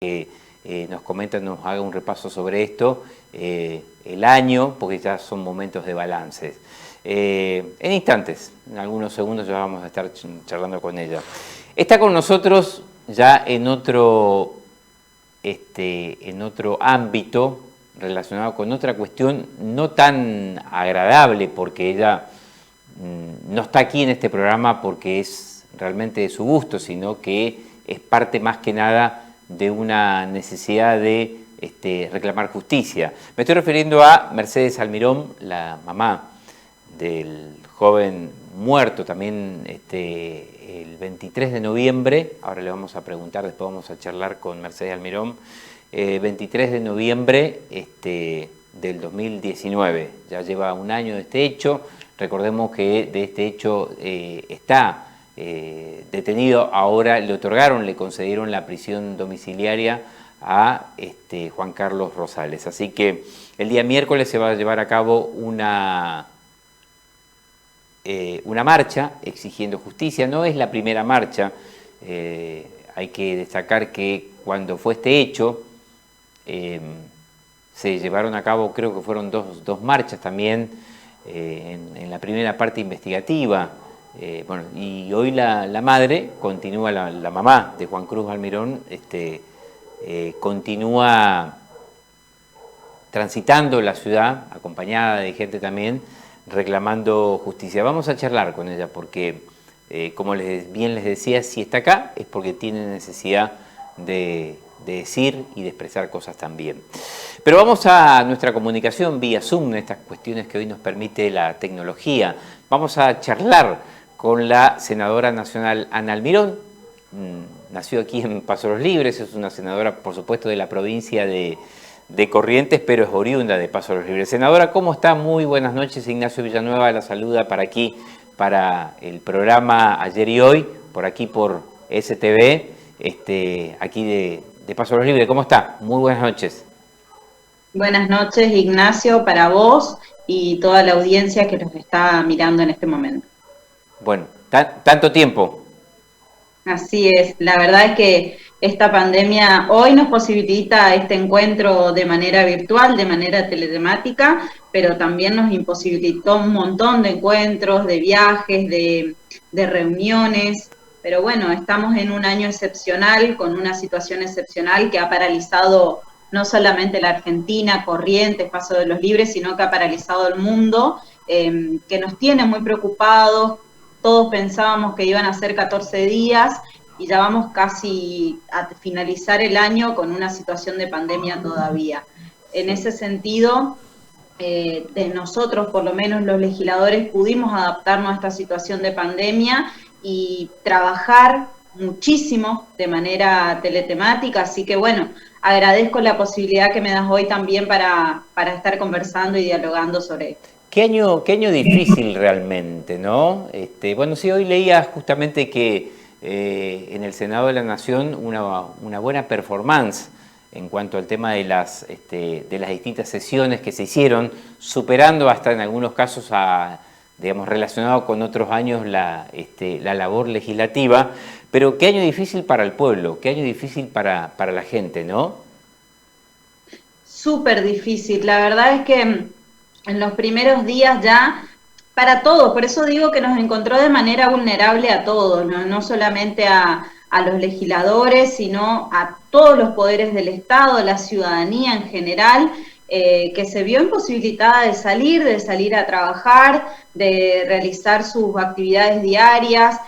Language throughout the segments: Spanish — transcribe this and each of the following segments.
nos comenta, nos haga un repaso sobre esto, el año, porque ya son momentos de balances. En instantes, en algunos segundos ya vamos a estar charlando con ella. Está con nosotros ya en otro ámbito, relacionado con otra cuestión no tan agradable, porque ella no está aquí en este programa porque es realmente de su gusto, sino que es parte más que nada de una necesidad de reclamar justicia. Me estoy refiriendo a Mercedes Almirón, la mamá del joven muerto también el 23 de noviembre, ahora le vamos a preguntar, después vamos a charlar con Mercedes Almirón, 23 de noviembre del 2019, ya lleva un año de este hecho. Recordemos que de este hecho está detenido, ahora le concedieron la prisión domiciliaria a Juan Carlos Rosales. Así que el día miércoles se va a llevar a cabo una marcha exigiendo justicia. No es la primera marcha, hay que destacar que cuando fue este hecho se llevaron a cabo, creo que fueron dos marchas también en la primera parte investigativa. Bueno, y hoy la madre continúa, la mamá de Juan Cruz Almirón, continúa transitando la ciudad, acompañada de gente también, reclamando justicia. Vamos a charlar con ella porque, como bien les decía, si está acá es porque tiene necesidad de decir y de expresar cosas también. Pero vamos a nuestra comunicación vía Zoom, estas cuestiones que hoy nos permite la tecnología. Vamos a charlar con la senadora nacional Ana Almirón. Nació aquí en Paso Los Libres, es una senadora, por supuesto, de la provincia de Corrientes, pero es oriunda de Paso Los Libres. Senadora, ¿cómo está? Muy buenas noches. Ignacio Villanueva la saluda para aquí, para el programa Ayer y Hoy, por aquí por STV, aquí de Paso Los Libres. ¿Cómo está? Muy buenas noches. Buenas noches, Ignacio, para vos y toda la audiencia que nos está mirando en este momento. Bueno, tanto tiempo. Así es, la verdad es que esta pandemia hoy nos posibilita este encuentro de manera virtual, de manera telemática, pero también nos imposibilitó un montón de encuentros, de viajes, de reuniones. Pero bueno, estamos en un año excepcional, con una situación excepcional que ha paralizado no solamente la Argentina, Corrientes, Paso de los Libres, sino que ha paralizado el mundo, que nos tiene muy preocupados. Todos pensábamos que iban a ser 14 días y ya vamos casi a finalizar el año con una situación de pandemia todavía. En ese sentido, de nosotros, por lo menos los legisladores, pudimos adaptarnos a esta situación de pandemia y trabajar muchísimo de manera teletemática, así que bueno, agradezco la posibilidad que me das hoy también para estar conversando y dialogando sobre esto. Qué año difícil realmente, ¿no? Bueno, sí, hoy leía justamente que en el Senado de la Nación una buena performance en cuanto al tema de las distintas sesiones que se hicieron, superando hasta en algunos casos digamos, relacionado con otros años la labor legislativa. Pero qué año difícil para el pueblo, qué año difícil para la gente, ¿no? Súper difícil, la verdad es que en los primeros días ya, para todos, por eso digo que nos encontró de manera vulnerable a todos, no solamente a los legisladores, sino a todos los poderes del Estado, la ciudadanía en general, que se vio imposibilitada de salir a trabajar, de realizar sus actividades diarias,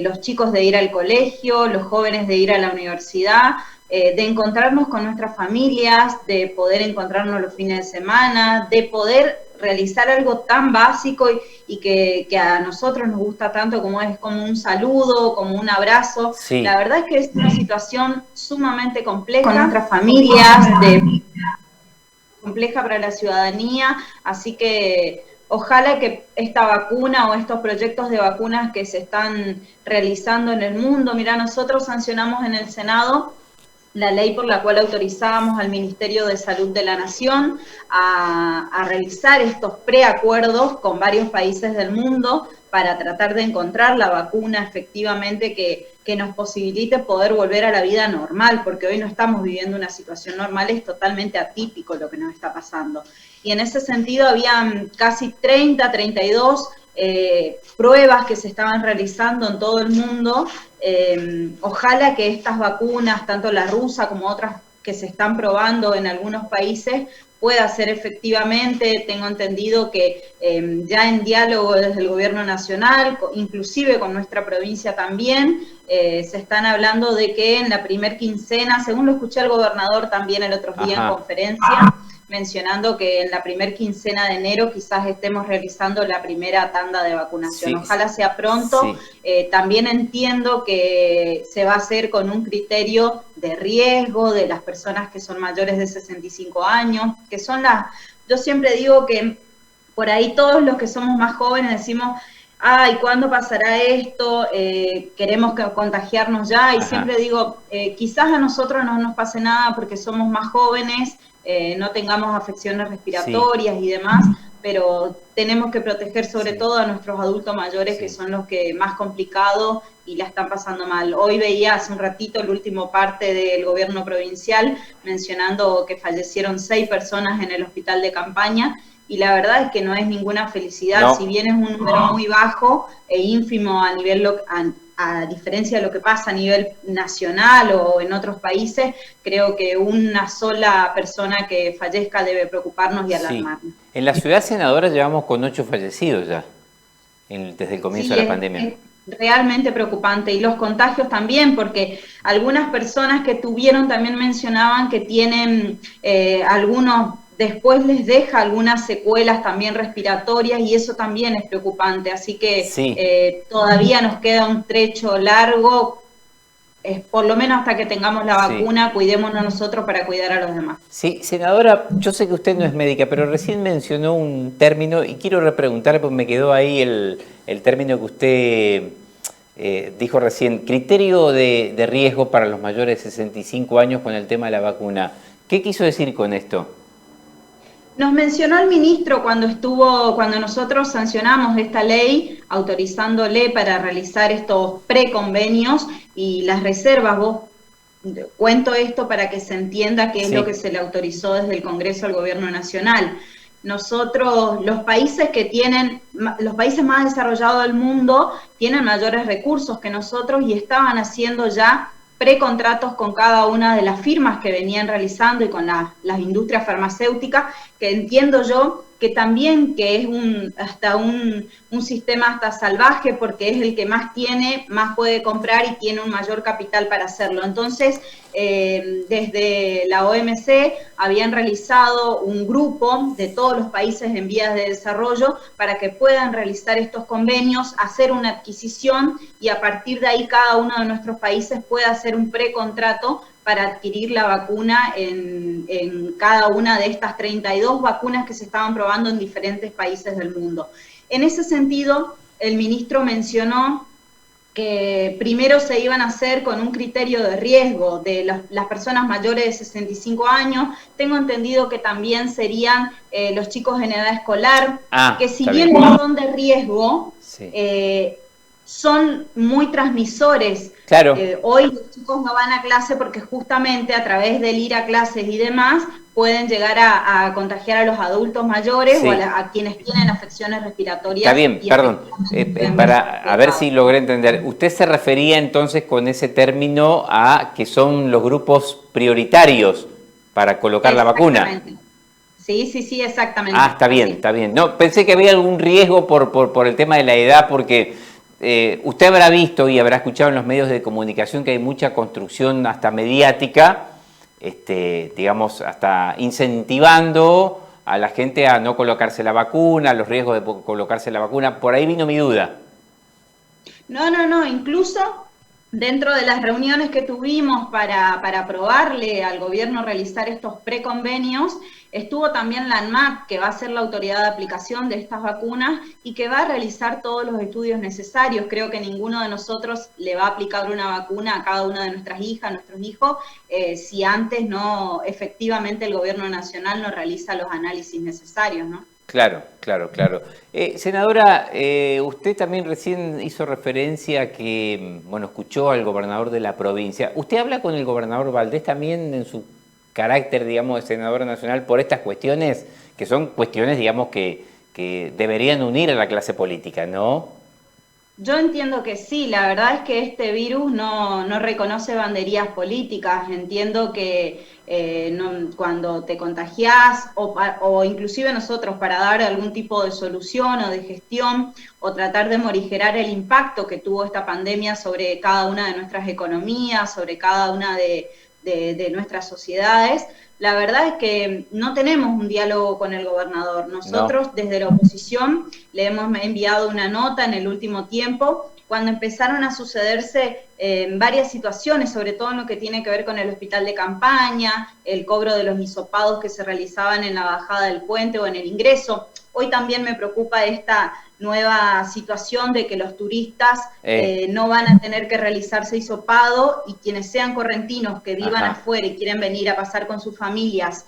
los chicos de ir al colegio, los jóvenes de ir a la universidad, de encontrarnos con nuestras familias, de poder encontrarnos los fines de semana, de poder realizar algo tan básico y que a nosotros nos gusta tanto como es como un saludo, como un abrazo. Sí. La verdad es que es una situación sumamente compleja con nuestras familias, compleja para la ciudadanía, así que ojalá que esta vacuna o estos proyectos de vacunas que se están realizando en el mundo, mira, nosotros sancionamos en el Senado la ley por la cual autorizábamos al Ministerio de Salud de la Nación a realizar estos preacuerdos con varios países del mundo para tratar de encontrar la vacuna efectivamente que que nos posibilite poder volver a la vida normal, porque hoy no estamos viviendo una situación normal, es totalmente atípico lo que nos está pasando. Y en ese sentido habían casi 32 pruebas que se estaban realizando en todo el mundo. Ojalá que estas vacunas, tanto la rusa como otras que se están probando en algunos países, pueda ser efectivamente. Tengo entendido que ya en diálogo desde el gobierno nacional, inclusive con nuestra provincia también, se están hablando de que en la primer quincena, según lo escuché al gobernador también el otro día en conferencia, mencionando que en la primer quincena de enero quizás estemos realizando la primera tanda de vacunación. Sí, ojalá sea pronto. Sí. También entiendo que se va a hacer con un criterio de riesgo de las personas que son mayores de 65 años, que son yo siempre digo que por ahí todos los que somos más jóvenes decimos, ay, ¿cuándo pasará esto? Queremos contagiarnos ya, y siempre digo, quizás a nosotros no nos pase nada porque somos más jóvenes, no tengamos afecciones respiratorias y demás, pero tenemos que proteger sobre todo a nuestros adultos mayores, que son los que más complicados y la están pasando mal. Hoy veía hace un ratito el último parte del gobierno provincial mencionando que fallecieron 6 personas en el hospital de campaña, y la verdad es que no es ninguna felicidad, si bien es un número muy bajo e ínfimo a nivel a diferencia de lo que pasa a nivel nacional o en otros países, creo que una sola persona que fallezca debe preocuparnos y alarmarnos. Sí. En la ciudad senadora llevamos con 8 fallecidos ya, desde el comienzo de la pandemia. Es realmente preocupante, y los contagios también, porque algunas personas que tuvieron también mencionaban que tienen después les deja algunas secuelas también respiratorias, y eso también es preocupante, así que todavía nos queda un trecho largo, por lo menos hasta que tengamos la vacuna, cuidémonos nosotros para cuidar a los demás. Sí, senadora, yo sé que usted no es médica, pero recién mencionó un término y quiero repreguntar porque me quedó ahí el término que usted dijo recién, criterio de riesgo para los mayores de 65 años con el tema de la vacuna. ¿Qué quiso decir con esto? Nos mencionó el ministro cuando nosotros sancionamos esta ley, autorizándole para realizar estos preconvenios y las reservas. Cuento esto para que se entienda qué es lo que se le autorizó desde el Congreso al Gobierno Nacional. Nosotros, los países más desarrollados del mundo tienen mayores recursos que nosotros y estaban haciendo ya precontratos con cada una de las firmas que venían realizando y con las industrias farmacéuticas, que entiendo yo que también que es un sistema hasta salvaje, porque es el que más tiene, más puede comprar y tiene un mayor capital para hacerlo. Entonces, desde la OMC habían realizado un grupo de todos los países en vías de desarrollo para que puedan realizar estos convenios, hacer una adquisición, y a partir de ahí cada uno de nuestros países puede hacer un precontrato para adquirir la vacuna en cada una de estas 32 vacunas que se estaban probando en diferentes países del mundo. En ese sentido, el ministro mencionó que primero se iban a hacer con un criterio de riesgo de las personas mayores de 65 años. Tengo entendido que también serían los chicos en edad escolar, que si bien no son de riesgo, son muy transmisores. Claro. Hoy los chicos no van a clase porque justamente a través del ir a clases y demás pueden llegar a contagiar a los adultos mayores o a quienes tienen afecciones respiratorias. Está bien, perdón, a ver si logré entender. Usted se refería entonces con ese término a que son los grupos prioritarios para colocar la vacuna. Sí, exactamente. Está bien, está bien. No, pensé que había algún riesgo por el tema de la edad, porque usted habrá visto y habrá escuchado en los medios de comunicación que hay mucha construcción hasta mediática, digamos, hasta incentivando a la gente a no colocarse la vacuna, los riesgos de colocarse la vacuna. Por ahí vino mi duda. No, incluso dentro de las reuniones que tuvimos para aprobarle al gobierno realizar estos preconvenios, estuvo también la ANMAT, que va a ser la autoridad de aplicación de estas vacunas y que va a realizar todos los estudios necesarios. Creo que ninguno de nosotros le va a aplicar una vacuna a cada una de nuestras hijas, nuestros hijos, si antes efectivamente el gobierno nacional no realiza los análisis necesarios, ¿no? Claro, claro, claro. Senadora, usted también recién hizo referencia a que, bueno, escuchó al gobernador de la provincia. ¿Usted habla con el gobernador Valdés también en su carácter, digamos, de senadora nacional por estas cuestiones, que son cuestiones, digamos, que deberían unir a la clase política, ¿no? Yo entiendo que sí, la verdad es que este virus no reconoce banderías políticas. Entiendo que cuando te contagiás o inclusive nosotros para dar algún tipo de solución o de gestión o tratar de morigerar el impacto que tuvo esta pandemia sobre cada una de nuestras economías, sobre cada una de nuestras sociedades, la verdad es que no tenemos un diálogo con el gobernador. No. Nosotros desde la oposición le hemos enviado una nota en el último tiempo cuando empezaron a sucederse varias situaciones, sobre todo en lo que tiene que ver con el hospital de campaña, el cobro de los hisopados que se realizaban en la bajada del puente o en el ingreso. Hoy también me preocupa esta nueva situación de que los turistas no van a tener que realizarse hisopado y quienes sean correntinos que vivan Ajá. afuera y quieren venir a pasar con sus familias,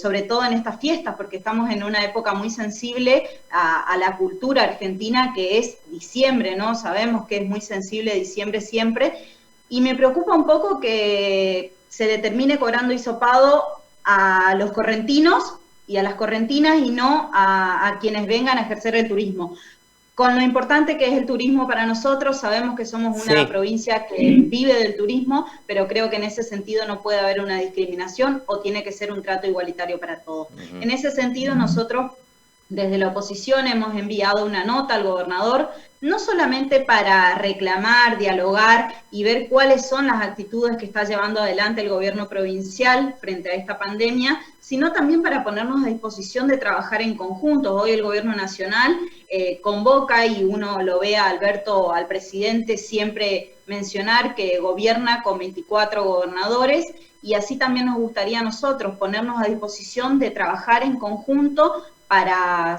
sobre todo en estas fiestas, porque estamos en una época muy sensible a la cultura argentina que es diciembre, ¿no? Sabemos que es muy sensible diciembre siempre, y me preocupa un poco que se determine cobrando hisopado a los correntinos y a las correntinas y no a quienes vengan a ejercer el turismo. Con lo importante que es el turismo para nosotros, sabemos que somos una Sí. provincia que vive del turismo, pero creo que en ese sentido no puede haber una discriminación o tiene que ser un trato igualitario para todos. En ese sentido, nosotros desde la oposición hemos enviado una nota al gobernador, no solamente para reclamar, dialogar y ver cuáles son las actitudes que está llevando adelante el gobierno provincial frente a esta pandemia, sino también para ponernos a disposición de trabajar en conjunto. Hoy el gobierno nacional convoca, y uno lo ve a Alberto, al presidente, siempre mencionar que gobierna con 24 gobernadores, y así también nos gustaría a nosotros ponernos a disposición de trabajar en conjunto para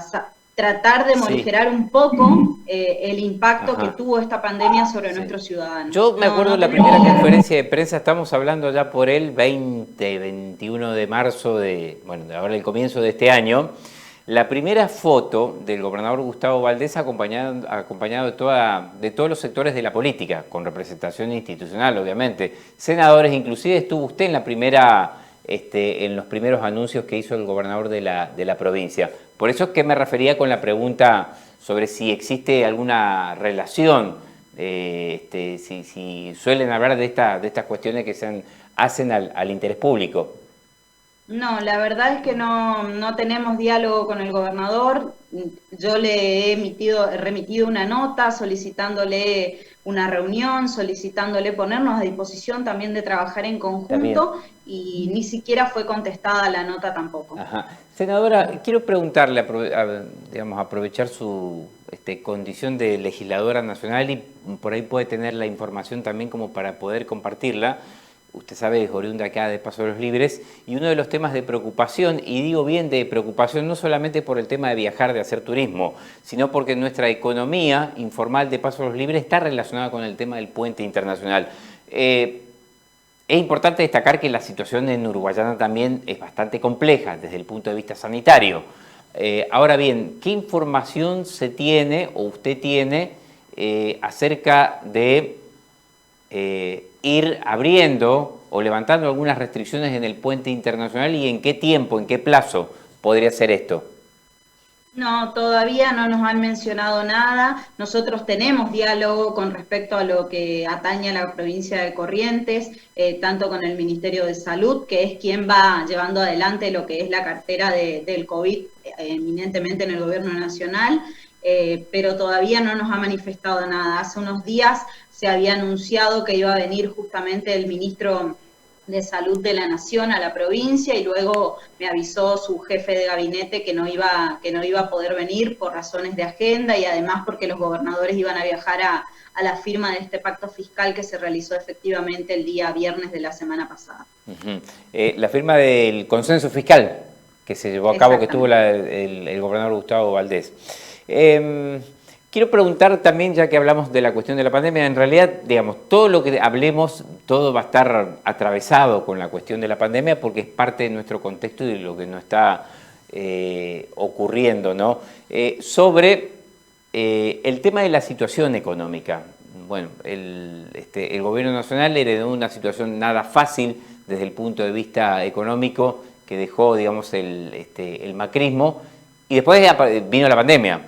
tratar de Sí. morigerar un poco el impacto Ajá. que tuvo esta pandemia sobre Sí. nuestros ciudadanos. Yo me acuerdo No de la tenemos primera diálogo. conferencia de prensa, estamos hablando ya por el 21 de marzo de, bueno, de ahora el comienzo de este año. La primera foto del gobernador Gustavo Valdés acompañado de todos los sectores de la política, con representación institucional, obviamente. Senadores, inclusive estuvo usted en la primera, en los primeros anuncios que hizo el gobernador de la provincia. Por eso es que me refería con la pregunta sobre si existe alguna relación, si suelen hablar de estas cuestiones que hacen al interés público. No, la verdad es que no tenemos diálogo con el gobernador. Yo le he remitido una nota solicitándole una reunión, solicitándole ponernos a disposición también de trabajar en También. conjunto, y ni siquiera fue contestada la nota tampoco. Ajá. Senadora, quiero preguntarle, digamos, aprovechar su condición de legisladora nacional y por ahí puede tener la información también como para poder compartirla. Usted sabe, es oriunda acá de Paso de los Libres, y uno de los temas de preocupación, y digo bien de preocupación no solamente por el tema de viajar, de hacer turismo, sino porque nuestra economía informal de Paso de los Libres está relacionada con el tema del puente internacional. Es importante destacar que la situación en Uruguayana también es bastante compleja desde el punto de vista sanitario. Ahora bien, ¿qué información se tiene o usted tiene acerca de ir abriendo o levantando algunas restricciones en el puente internacional y en qué tiempo, en qué plazo podría ser esto? No, todavía no nos han mencionado nada. Nosotros tenemos diálogo con respecto a lo que atañe a la provincia de Corrientes, tanto con el Ministerio de Salud, que es quien va llevando adelante lo que es la cartera del COVID, eminentemente en el gobierno nacional, pero todavía no nos ha manifestado nada. Hace unos días se había anunciado que iba a venir justamente el ministro de Salud de la Nación a la provincia, y luego me avisó su jefe de gabinete que no iba a poder venir por razones de agenda, y además porque los gobernadores iban a viajar a la firma de este pacto fiscal que se realizó efectivamente el día viernes de la semana pasada. La firma del consenso fiscal que se llevó a cabo, que tuvo el gobernador Gustavo Valdés. Quiero preguntar también, ya que hablamos de la cuestión de la pandemia, en realidad, digamos, todo lo que hablemos, todo va a estar atravesado con la cuestión de la pandemia porque es parte de nuestro contexto y de lo que nos está ocurriendo, ¿no? Sobre el tema de la situación económica. Bueno, el gobierno nacional heredó una situación nada fácil desde el punto de vista económico que dejó, digamos, el macrismo, y después vino la pandemia.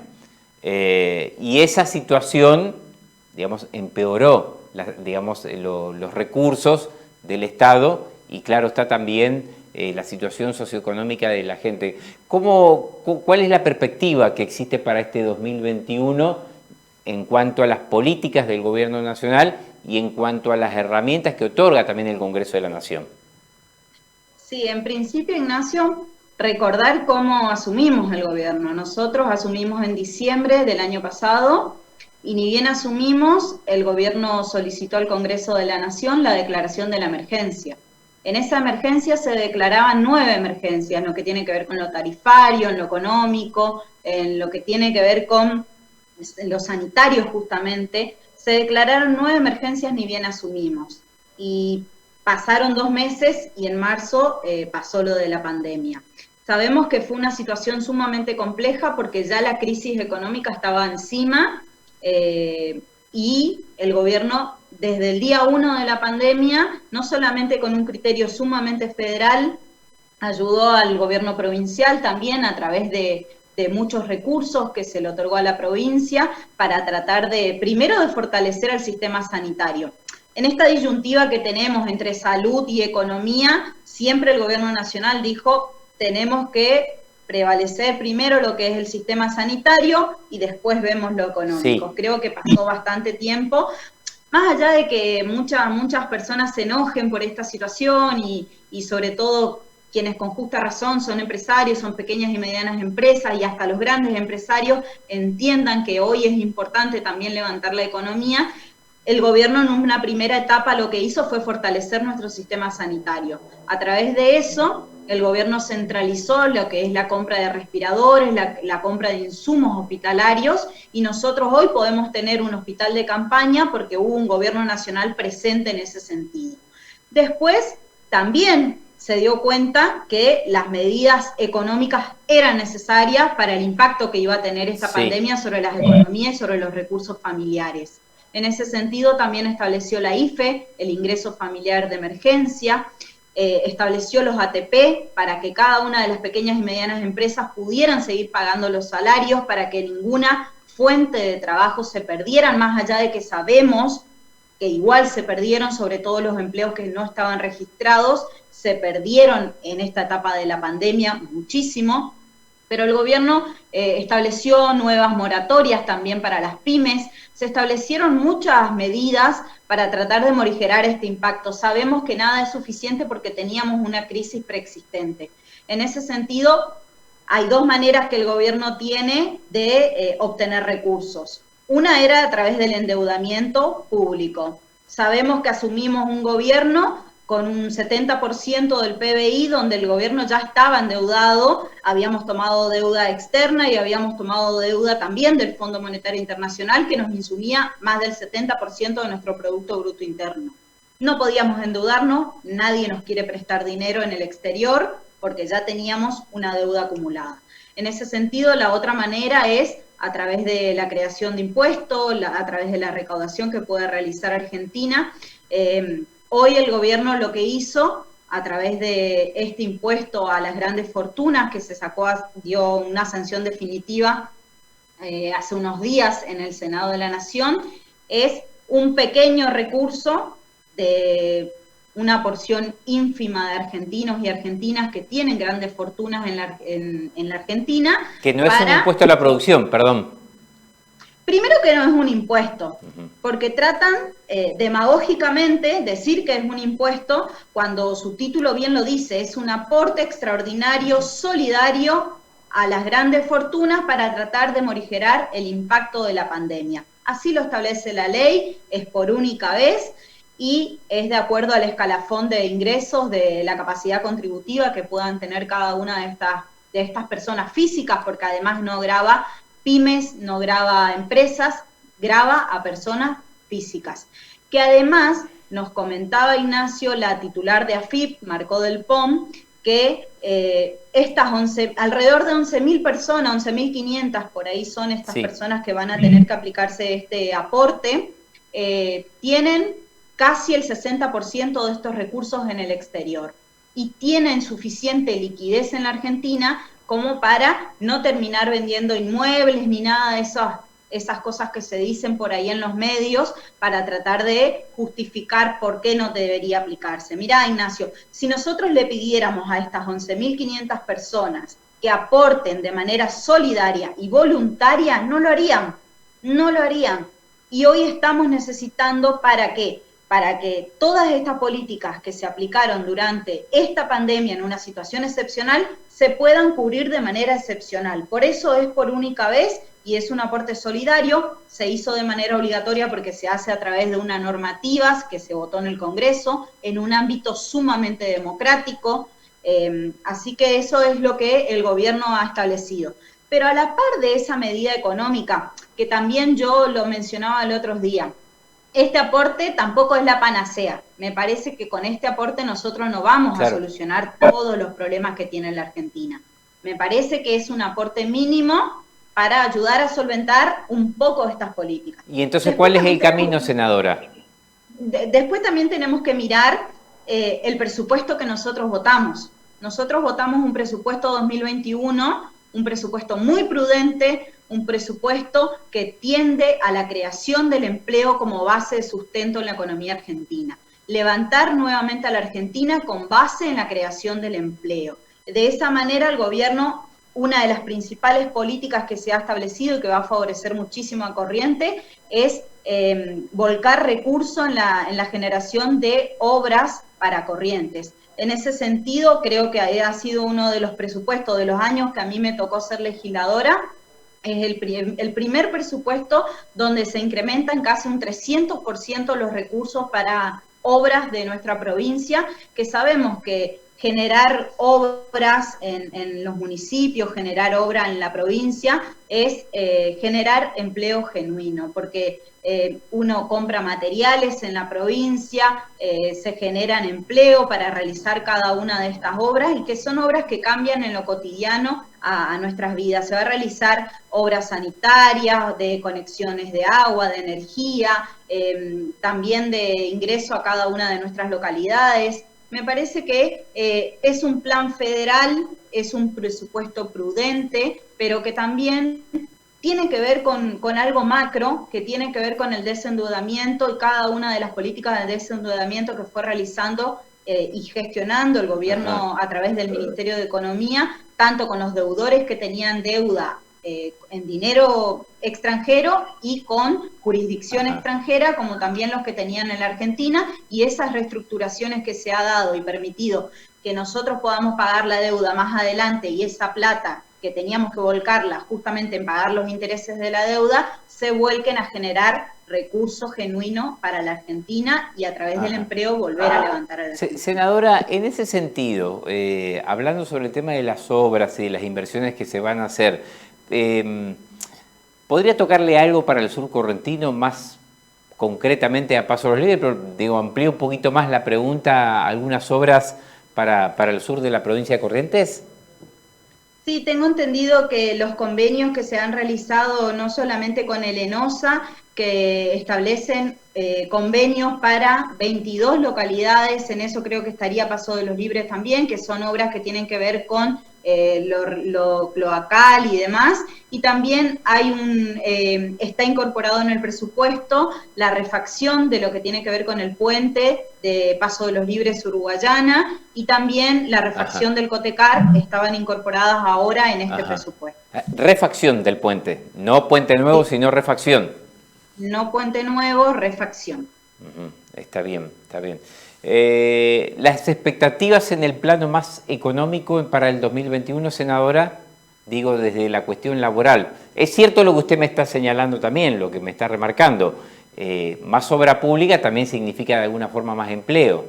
Y esa situación, digamos, empeoró, digamos, los recursos del Estado, y claro está también la situación socioeconómica de la gente. ¿Cuál es la perspectiva que existe para este 2021 en cuanto a las políticas del gobierno nacional y en cuanto a las herramientas que otorga también el Congreso de la Nación? Sí, en principio, Ignacio, recordar cómo asumimos el gobierno. Nosotros asumimos en diciembre del año pasado, y ni bien asumimos, el gobierno solicitó al Congreso de la Nación la declaración de la emergencia. En esa emergencia se declaraban 9 emergencias, en lo que tiene que ver con lo tarifario, en lo económico, en lo que tiene que ver con lo sanitario justamente. Se declararon 9 emergencias ni bien asumimos. Y pasaron 2 meses y en marzo pasó lo de la pandemia. Sabemos que fue una situación sumamente compleja porque ya la crisis económica estaba encima, y el gobierno desde el día 1 de la pandemia, no solamente con un criterio sumamente federal, ayudó al gobierno provincial también a través de muchos recursos que se le otorgó a la provincia para tratar primero de fortalecer el sistema sanitario. En esta disyuntiva que tenemos entre salud y economía, siempre el gobierno nacional dijo, tenemos que prevalecer primero lo que es el sistema sanitario y después vemos lo económico. Sí. Creo que pasó bastante tiempo, más allá de que muchas personas se enojen por esta situación y sobre todo quienes con justa razón son empresarios, son pequeñas y medianas empresas, y hasta los grandes empresarios entiendan que hoy es importante también levantar la economía. El gobierno en una primera etapa lo que hizo fue fortalecer nuestro sistema sanitario. A través de eso, el gobierno centralizó lo que es la compra de respiradores, la compra de insumos hospitalarios, y nosotros hoy podemos tener un hospital de campaña porque hubo un gobierno nacional presente en ese sentido. Después, también se dio cuenta que las medidas económicas eran necesarias para el impacto que iba a tener esta pandemia sobre las economías y sobre los recursos familiares. En ese sentido también estableció la IFE, el ingreso familiar de emergencia, estableció los ATP para que cada una de las pequeñas y medianas empresas pudieran seguir pagando los salarios, para que ninguna fuente de trabajo se perdiera, más allá de que sabemos que igual se perdieron, sobre todo los empleos que no estaban registrados, se perdieron en esta etapa de la pandemia muchísimo, pero el gobierno estableció nuevas moratorias también para las pymes, se establecieron muchas medidas para tratar de morigerar este impacto. Sabemos que nada es suficiente porque teníamos una crisis preexistente. En ese sentido, hay 2 maneras que el gobierno tiene de obtener recursos. Una era a través del endeudamiento público. Sabemos que asumimos un gobierno con un 70% del PBI, donde el gobierno ya estaba endeudado, habíamos tomado deuda externa y habíamos tomado deuda también del Fondo Monetario Internacional, que nos insumía más del 70% de nuestro Producto Bruto Interno. No podíamos endeudarnos, nadie nos quiere prestar dinero en el exterior, porque ya teníamos una deuda acumulada. En ese sentido, la otra manera es a través de la creación de impuestos, a través de la recaudación que puede realizar Argentina. Hoy el gobierno lo que hizo, a través de este impuesto a las grandes fortunas que se sacó, dio una sanción definitiva hace unos días en el Senado de la Nación, es un pequeño recurso de una porción ínfima de argentinos y argentinas que tienen grandes fortunas en la Argentina. Que no es un impuesto a la producción, perdón. Primero que no es un impuesto, porque tratan demagógicamente decir que es un impuesto cuando su título bien lo dice, es un aporte extraordinario, solidario a las grandes fortunas para tratar de morigerar el impacto de la pandemia. Así lo establece la ley, es por única vez y es de acuerdo al escalafón de ingresos de la capacidad contributiva que puedan tener cada una de estas personas físicas, porque además no grava pymes, no grava empresas, grava a personas físicas. Que además nos comentaba Ignacio, la titular de AFIP, Marcó del POM, que alrededor de 11.000 personas, 11.500 por ahí son estas personas que van a tener que aplicarse este aporte, tienen casi el 60% de estos recursos en el exterior y tienen suficiente liquidez en la Argentina como para no terminar vendiendo inmuebles ni nada de esas cosas que se dicen por ahí en los medios para tratar de justificar por qué no debería aplicarse. Mirá, Ignacio, si nosotros le pidiéramos a estas 11.500 personas que aporten de manera solidaria y voluntaria, no lo harían, no lo harían. Y hoy estamos necesitando ¿para qué? Para que todas estas políticas que se aplicaron durante esta pandemia en una situación excepcional se puedan cubrir de manera excepcional. Por eso es por única vez y es un aporte solidario, se hizo de manera obligatoria porque se hace a través de una normativa que se votó en el Congreso, en un ámbito sumamente democrático, así que eso es lo que el gobierno ha establecido. Pero a la par de esa medida económica, que también yo lo mencionaba el otro día, este aporte tampoco es la panacea. Me parece que con este aporte nosotros no vamos a solucionar todos los problemas que tiene la Argentina. Me parece que es un aporte mínimo para ayudar a solventar un poco estas políticas. Y entonces, ¿cuál es el camino, senadora? Después también tenemos que mirar el presupuesto que nosotros votamos. Nosotros votamos un presupuesto 2021, un presupuesto muy prudente, un presupuesto que tiende a la creación del empleo como base de sustento en la economía argentina. Levantar nuevamente a la Argentina con base en la creación del empleo. De esa manera el gobierno, una de las principales políticas que se ha establecido y que va a favorecer muchísimo a Corrientes es volcar recursos en la generación de obras para Corrientes. En ese sentido, creo que ha sido uno de los presupuestos de los años que a mí me tocó ser legisladora. Es el primer presupuesto donde se incrementan casi un 300% los recursos para obras de nuestra provincia, que sabemos que generar obras en los municipios, generar obra en la provincia, es generar empleo genuino, porque uno compra materiales en la provincia, se generan empleo para realizar cada una de estas obras y que son obras que cambian en lo cotidiano a nuestras vidas. Se va a realizar obras sanitarias, de conexiones de agua, de energía, también de ingreso a cada una de nuestras localidades. Me parece que es un plan federal, es un presupuesto prudente, pero que también tiene que ver con algo macro, que tiene que ver con el desendeudamiento y cada una de las políticas de desendeudamiento que fue realizando y gestionando el gobierno a través del Ministerio de Economía, tanto con los deudores que tenían deuda en dinero extranjero y con jurisdicción extranjera, como también los que tenían en la Argentina, y esas reestructuraciones que se ha dado y permitido que nosotros podamos pagar la deuda más adelante y esa plata que teníamos que volcarla justamente en pagar los intereses de la deuda, se vuelquen a generar recursos genuinos para la Argentina y a través del empleo volver a levantar a la Argentina. Senadora, en ese sentido, hablando sobre el tema de las obras y de las inversiones que se van a hacer, ¿podría tocarle algo para el sur correntino, más concretamente a Paso de los Libres? Pero digo, amplío un poquito más la pregunta, algunas obras para el sur de la provincia de Corrientes. Sí, tengo entendido que los convenios que se han realizado no solamente con el ENOSA, que establecen convenios para 22 localidades, en eso creo que estaría Paso de los Libres también, que son obras que tienen que ver con lo cloacal y demás, y también hay está incorporado en el presupuesto la refacción de lo que tiene que ver con el puente de Paso de los Libres Uruguayana, y también la refacción del Cotecar estaban incorporadas ahora en este presupuesto. Refacción del puente, no puente nuevo, sino refacción. No puente nuevo, refacción. Está bien, está bien. Las expectativas en el plano más económico para el 2021, senadora, digo desde la cuestión laboral. Es cierto lo que usted me está señalando también, lo que me está remarcando. Más obra pública también significa de alguna forma más empleo.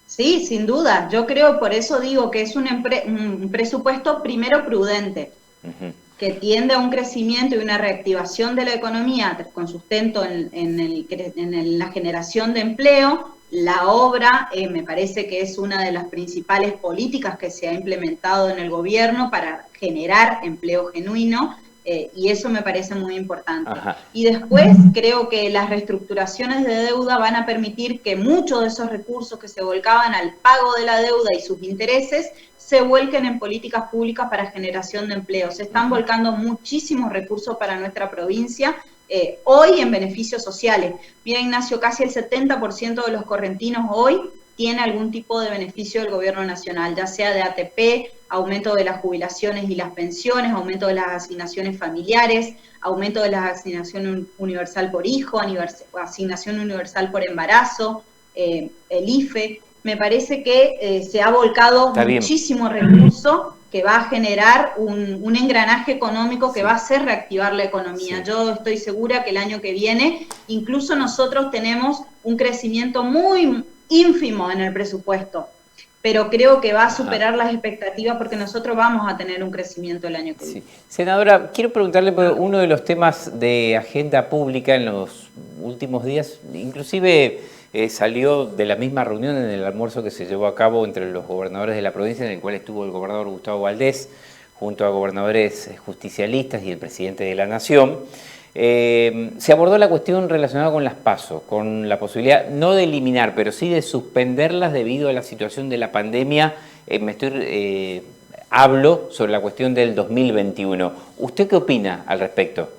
Sí, sin duda. Yo creo, por eso digo que es un presupuesto primero prudente, que tiende a un crecimiento y una reactivación de la economía con sustento en la generación de empleo. la obra me parece que es una de las principales políticas que se ha implementado en el gobierno para generar empleo genuino, y eso me parece muy importante. Ajá. Y después creo que las reestructuraciones de deuda van a permitir que muchos de esos recursos que se volcaban al pago de la deuda y sus intereses se vuelquen en políticas públicas para generación de empleo. Se están volcando muchísimos recursos para nuestra provincia, hoy en beneficios sociales. Mira, Ignacio, casi el 70% de los correntinos hoy tiene algún tipo de beneficio del gobierno nacional, ya sea de ATP, aumento de las jubilaciones y las pensiones, aumento de las asignaciones familiares, aumento de la asignación universal por hijo, asignación universal por embarazo, el IFE. Me parece que se ha volcado muchísimo recurso que va a generar un engranaje económico que va a hacer reactivar la economía. Yo estoy segura que el año que viene, incluso nosotros tenemos un crecimiento muy ínfimo en el presupuesto, pero creo que va a superar las expectativas porque nosotros vamos a tener un crecimiento el año que viene. Senadora, quiero preguntarle por uno de los temas de agenda pública en los últimos días, inclusive salió de la misma reunión en el almuerzo que se llevó a cabo entre los gobernadores de la provincia, en el cual estuvo el gobernador Gustavo Valdés, junto a gobernadores justicialistas y el presidente de la Nación. Se abordó la cuestión relacionada con las PASO, con la posibilidad no de eliminar, pero sí de suspenderlas debido a la situación de la pandemia. Hablo sobre la cuestión del 2021. ¿Usted qué opina al respecto?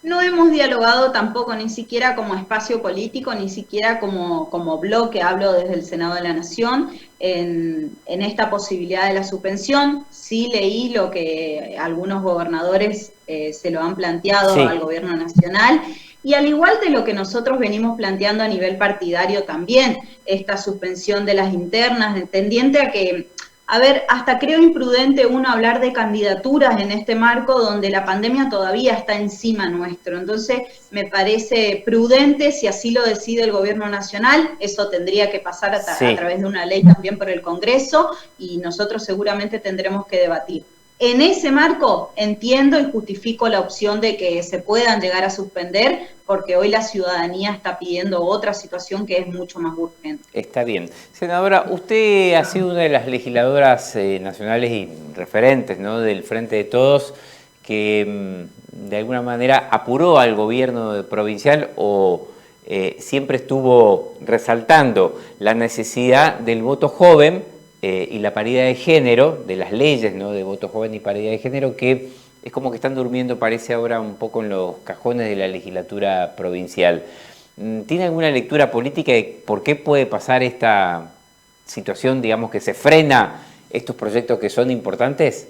No hemos dialogado tampoco, ni siquiera como espacio político, ni siquiera como bloque, hablo desde el Senado de la Nación, en esta posibilidad de la suspensión. Sí leí lo que algunos gobernadores se lo han planteado al gobierno nacional, y al igual de lo que nosotros venimos planteando a nivel partidario también, esta suspensión de las internas, tendiente a que... A ver, hasta creo imprudente uno hablar de candidaturas en este marco donde la pandemia todavía está encima nuestro. Entonces, me parece prudente, si así lo decide el gobierno nacional, eso tendría que pasar a través de una ley también por el Congreso, y nosotros seguramente tendremos que debatir. En ese marco entiendo y justifico la opción de que se puedan llegar a suspender, porque hoy la ciudadanía está pidiendo otra situación que es mucho más urgente. Está bien. Senadora, usted ha sido una de las legisladoras nacionales y referentes, ¿no?, del Frente de Todos, que de alguna manera apuró al gobierno provincial o siempre estuvo resaltando la necesidad del voto joven y la paridad de género, de las leyes, ¿no?, de voto joven y paridad de género, que es como que están durmiendo, parece ahora, un poco en los cajones de la legislatura provincial. ¿Tiene alguna lectura política de por qué puede pasar esta situación, digamos, que se frena estos proyectos que son importantes?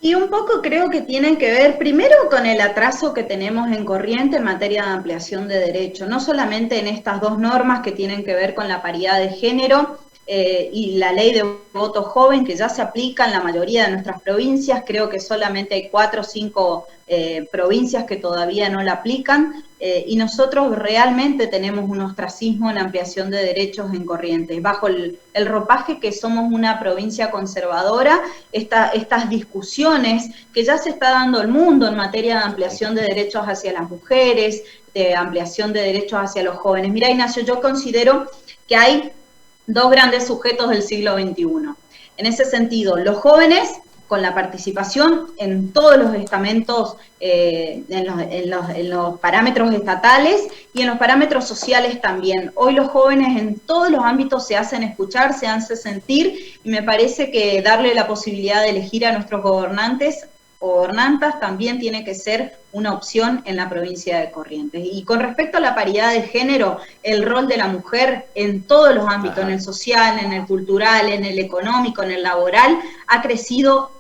Y un poco creo que tienen que ver primero con el atraso que tenemos en Corrientes en materia de ampliación de derechos, no solamente en estas dos normas que tienen que ver con la paridad de género, y la ley de voto joven, que ya se aplica en la mayoría de nuestras provincias. Creo que solamente hay 4 o 5 provincias que todavía no la aplican, y nosotros realmente tenemos un ostracismo en la ampliación de derechos en Corrientes, bajo el ropaje que somos una provincia conservadora. Estas discusiones que ya se está dando el mundo en materia de ampliación de derechos hacia las mujeres, de ampliación de derechos hacia los jóvenes. Mira, Ignacio, yo considero que hay dos grandes sujetos del siglo XXI. En ese sentido, los jóvenes, con la participación en todos los estamentos, en los parámetros estatales y en los parámetros sociales también. Hoy los jóvenes en todos los ámbitos se hacen escuchar, se hacen sentir, y me parece que darle la posibilidad de elegir a nuestros gobernantes o gobernantas también tiene que ser una opción en la provincia de Corrientes. Y con respecto a la paridad de género, el rol de la mujer en todos los ámbitos, en el social, en el cultural, en el económico, en el laboral, ha crecido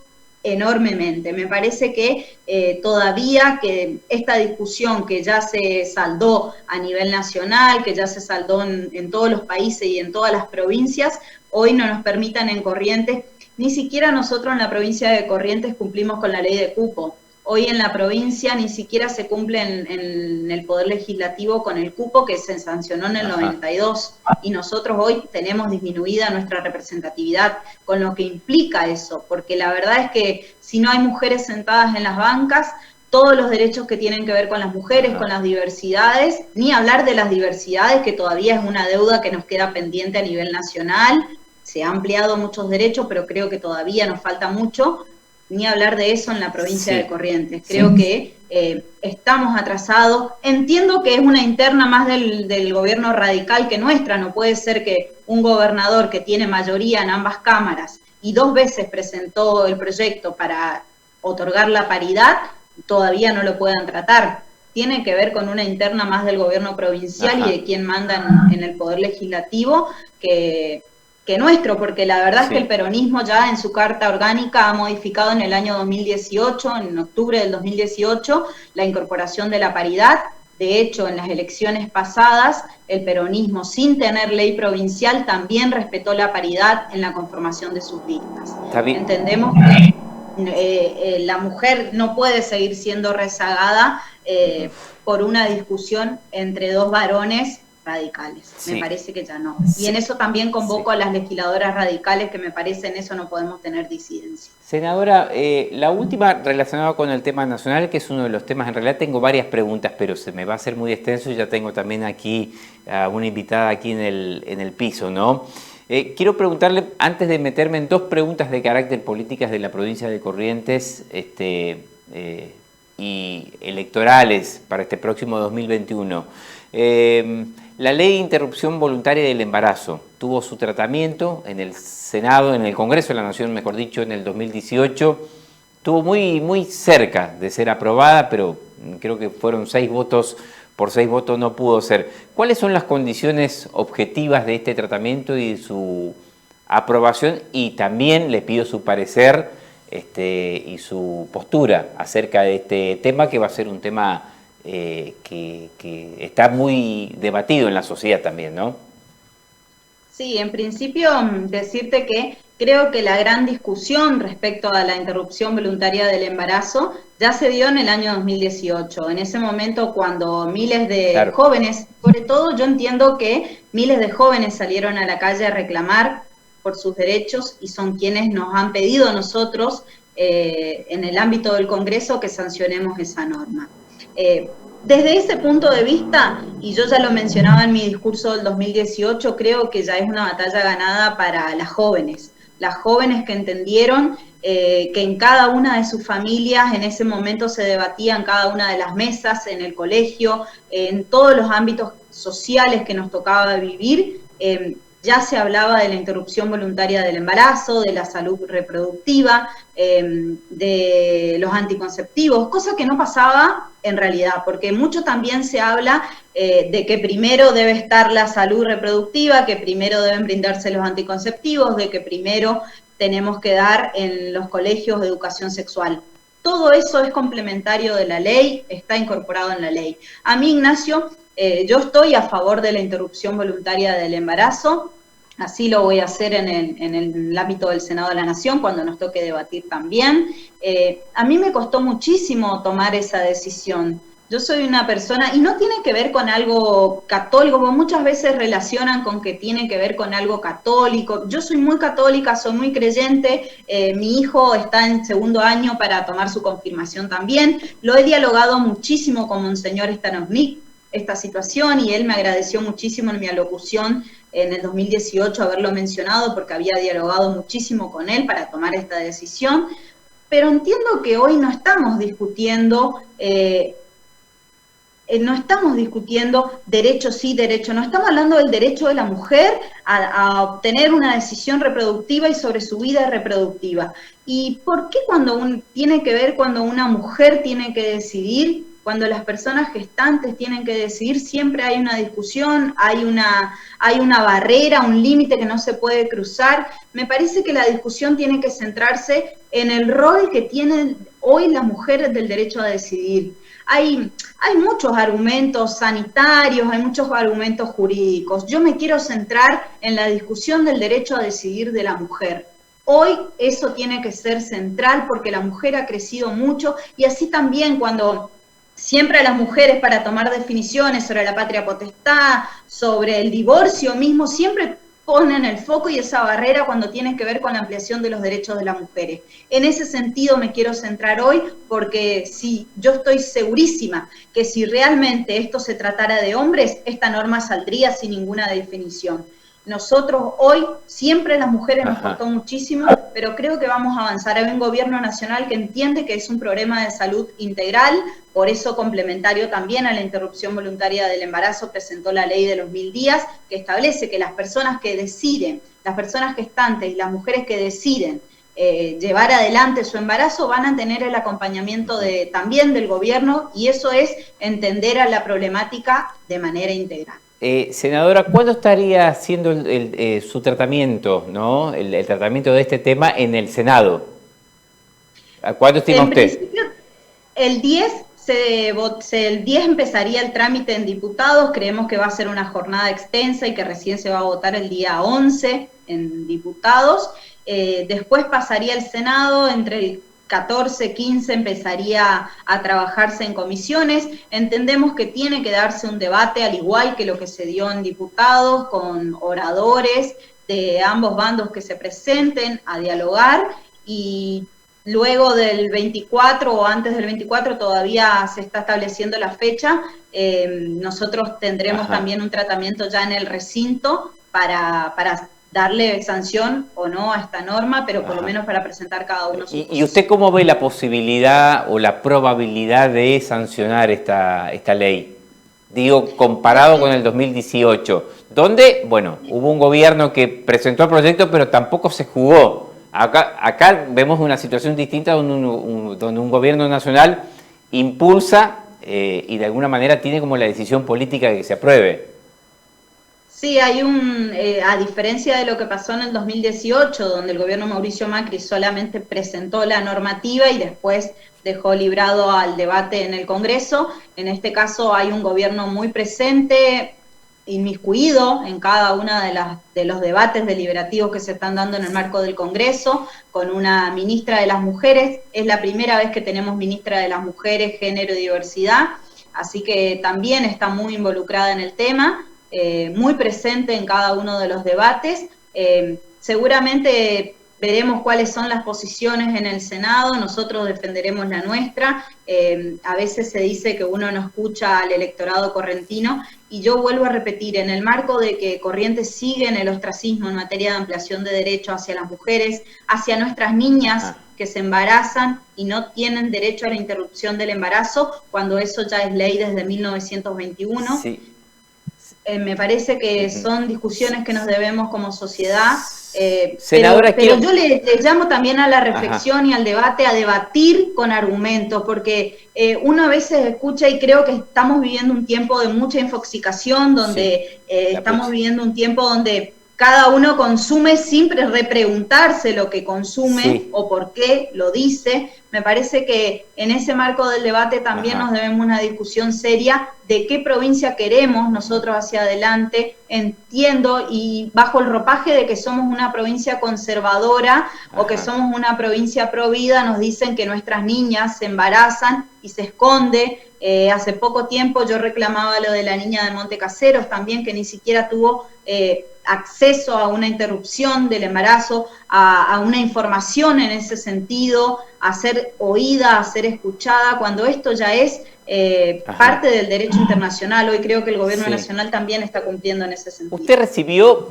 enormemente. Me parece que todavía que esta discusión que ya se saldó a nivel nacional, que ya se saldó en todos los países y en todas las provincias, hoy no nos permitan en Corrientes. Ni siquiera nosotros en la provincia de Corrientes cumplimos con la ley de cupo. Hoy en la provincia ni siquiera se cumple en el Poder Legislativo con el cupo que se sancionó en el 92. Y nosotros hoy tenemos disminuida nuestra representatividad, con lo que implica eso. Porque la verdad es que si no hay mujeres sentadas en las bancas, todos los derechos que tienen que ver con las mujeres, con las diversidades, ni hablar de las diversidades, que todavía es una deuda que nos queda pendiente a nivel nacional. Se han ampliado muchos derechos, pero creo que todavía nos falta mucho, ni hablar de eso en la provincia de Corrientes. Creo que estamos atrasados. Entiendo que es una interna más del gobierno radical que nuestra. No puede ser que un gobernador que tiene mayoría en ambas cámaras y 2 veces presentó el proyecto para otorgar la paridad, todavía no lo puedan tratar. Tiene que ver con una interna más del gobierno provincial y de quien manda en el poder legislativo que nuestro, porque la verdad es que el peronismo ya en su carta orgánica ha modificado en el año 2018, en octubre del 2018, la incorporación de la paridad. De hecho, en las elecciones pasadas, el peronismo, sin tener ley provincial, también respetó la paridad en la conformación de sus listas. Entendemos que la mujer no puede seguir siendo rezagada por una discusión entre 2 varones radicales. Me parece que ya no. Y en eso también convoco a las legisladoras radicales, que me parece en eso no podemos tener disidencia. Senadora, la última relacionada con el tema nacional, que es uno de los temas, en realidad tengo varias preguntas, pero se me va a hacer muy extenso y ya tengo también aquí a una invitada aquí en el piso, ¿no? Quiero preguntarle, antes de meterme en 2 preguntas de carácter políticas de la provincia de Corrientes y electorales para este próximo 2021, la ley de interrupción voluntaria del embarazo tuvo su tratamiento en el Senado, en el Congreso de la Nación, mejor dicho, en el 2018. Estuvo muy cerca de ser aprobada, pero creo que fueron 6 votos, por 6 votos no pudo ser. ¿Cuáles son las condiciones objetivas de este tratamiento y de su aprobación? Y también le pido su parecer y su postura acerca de este tema, que va a ser un tema que está muy debatido en la sociedad también, ¿no? Sí, en principio decirte que creo que la gran discusión respecto a la interrupción voluntaria del embarazo ya se dio en el año 2018. En ese momento, cuando miles de jóvenes, sobre todo yo entiendo que miles de jóvenes salieron a la calle a reclamar por sus derechos y son quienes nos han pedido a nosotros en el ámbito del Congreso que sancionemos esa norma. Desde ese punto de vista, y yo ya lo mencionaba en mi discurso del 2018, creo que ya es una batalla ganada para las jóvenes que entendieron que en cada una de sus familias en ese momento se debatía en cada una de las mesas, en el colegio, en todos los ámbitos sociales que nos tocaba vivir, ya se hablaba de la interrupción voluntaria del embarazo, de la salud reproductiva, de los anticonceptivos, cosa que no pasaba en realidad, porque mucho también se habla de que primero debe estar la salud reproductiva, que primero deben brindarse los anticonceptivos, de que primero tenemos que dar en los colegios educación sexual. Todo eso es complementario de la ley, está incorporado en la ley. A mí, Ignacio, yo estoy a favor de la interrupción voluntaria del embarazo. Así lo voy a hacer en el ámbito del Senado de la Nación, cuando nos toque debatir también. A mí me costó muchísimo tomar esa decisión. Yo soy una persona, y no tiene que ver con algo católico, porque muchas veces relacionan con que tiene que ver con algo católico. Yo soy muy católica, soy muy creyente, mi hijo está en 2º año para tomar su confirmación también. Lo he dialogado muchísimo con Monseñor Stanovnik, esta situación, y él me agradeció muchísimo en mi alocución en el 2018 haberlo mencionado, porque había dialogado muchísimo con él para tomar esta decisión, pero entiendo que hoy no estamos discutiendo derecho sí, derecho no, estamos hablando del derecho de la mujer a obtener una decisión reproductiva y sobre su vida reproductiva. ¿Y por qué tiene que ver cuando una mujer tiene que decidir? Cuando las personas gestantes tienen que decidir, siempre hay una discusión, hay una barrera, un límite que no se puede cruzar. Me parece que la discusión tiene que centrarse en el rol que tienen hoy las mujeres del derecho a decidir. Hay muchos argumentos sanitarios, hay muchos argumentos jurídicos. Yo me quiero centrar en la discusión del derecho a decidir de la mujer. Hoy eso tiene que ser central porque la mujer ha crecido mucho, y así también cuando siempre a las mujeres, para tomar definiciones sobre la patria potestad, sobre el divorcio mismo, siempre ponen el foco y esa barrera cuando tiene que ver con la ampliación de los derechos de las mujeres. En ese sentido me quiero centrar hoy, porque si yo estoy segurísima que si realmente esto se tratara de hombres, esta norma saldría sin ninguna definición. Nosotros hoy, siempre las mujeres nos costó muchísimo, pero creo que vamos a avanzar. Hay un gobierno nacional que entiende que es un problema de salud integral, por eso complementario también a la interrupción voluntaria del embarazo presentó la ley de los 1000 días, que establece que las personas que deciden, las personas gestantes y las mujeres que deciden llevar adelante su embarazo van a tener el acompañamiento también del gobierno, y eso es entender a la problemática de manera integral. Senadora, ¿cuándo estaría haciendo su tratamiento, ¿no? El tratamiento de este tema en el Senado? ¿A cuándo estima usted? En principio, el 10 empezaría el trámite en diputados. Creemos que va a ser una jornada extensa y que recién se va a votar el día 11 en diputados. Después pasaría al Senado, entre el 14, 15 empezaría a trabajarse en comisiones. Entendemos que tiene que darse un debate, al igual que lo que se dio en diputados, con oradores de ambos bandos que se presenten a dialogar, y luego del 24 o antes del 24 todavía se está estableciendo la fecha. Nosotros tendremos también un tratamiento ya en el recinto para darle sanción o no a esta norma, pero por lo menos para presentar cada uno su ¿Y usted cómo ve la posibilidad o la probabilidad de sancionar esta ley? Digo, comparado con el 2018, donde, bueno, hubo un gobierno que presentó el proyecto, pero tampoco se jugó. Acá vemos una situación distinta donde un gobierno nacional impulsa y de alguna manera tiene como la decisión política de que se apruebe. Sí, hay a diferencia de lo que pasó en el 2018, donde el gobierno Mauricio Macri solamente presentó la normativa y después dejó librado al debate en el Congreso, en este caso hay un gobierno muy presente, inmiscuido en cada uno de los debates deliberativos que se están dando en el marco del Congreso, con una ministra de las Mujeres. Es la primera vez que tenemos ministra de las Mujeres, Género y Diversidad, así que también está muy involucrada en el tema. Muy presente en cada uno de los debates. Seguramente veremos cuáles son las posiciones en el Senado, nosotros defenderemos la nuestra. A veces se dice que uno no escucha al electorado correntino, y yo vuelvo a repetir, en el marco de que Corrientes sigue en el ostracismo en materia de ampliación de derechos hacia las mujeres, hacia nuestras niñas que se embarazan y no tienen derecho a la interrupción del embarazo, cuando eso ya es ley desde 1921. Sí. Me parece que son discusiones que nos debemos como sociedad, pero yo le llamo también a la reflexión y al debate, a debatir con argumentos, porque uno a veces escucha, y creo que estamos viviendo un tiempo de mucha infoxicación, donde estamos viviendo un tiempo donde cada uno consume sin repreguntarse lo que consume o por qué lo dice. Me parece que en ese marco del debate también nos debemos una discusión seria de qué provincia queremos nosotros hacia adelante. Entiendo, y bajo el ropaje de que somos una provincia conservadora o que somos una provincia pro vida, nos dicen que nuestras niñas se embarazan y se esconde. Hace poco tiempo yo reclamaba lo de la niña de Montecaseros también, que ni siquiera tuvo acceso a una interrupción del embarazo, a una información en ese sentido, a ser oída, a ser escuchada, cuando esto ya es parte del derecho internacional. Hoy creo que el gobierno nacional también está cumpliendo en ese sentido. Usted recibió,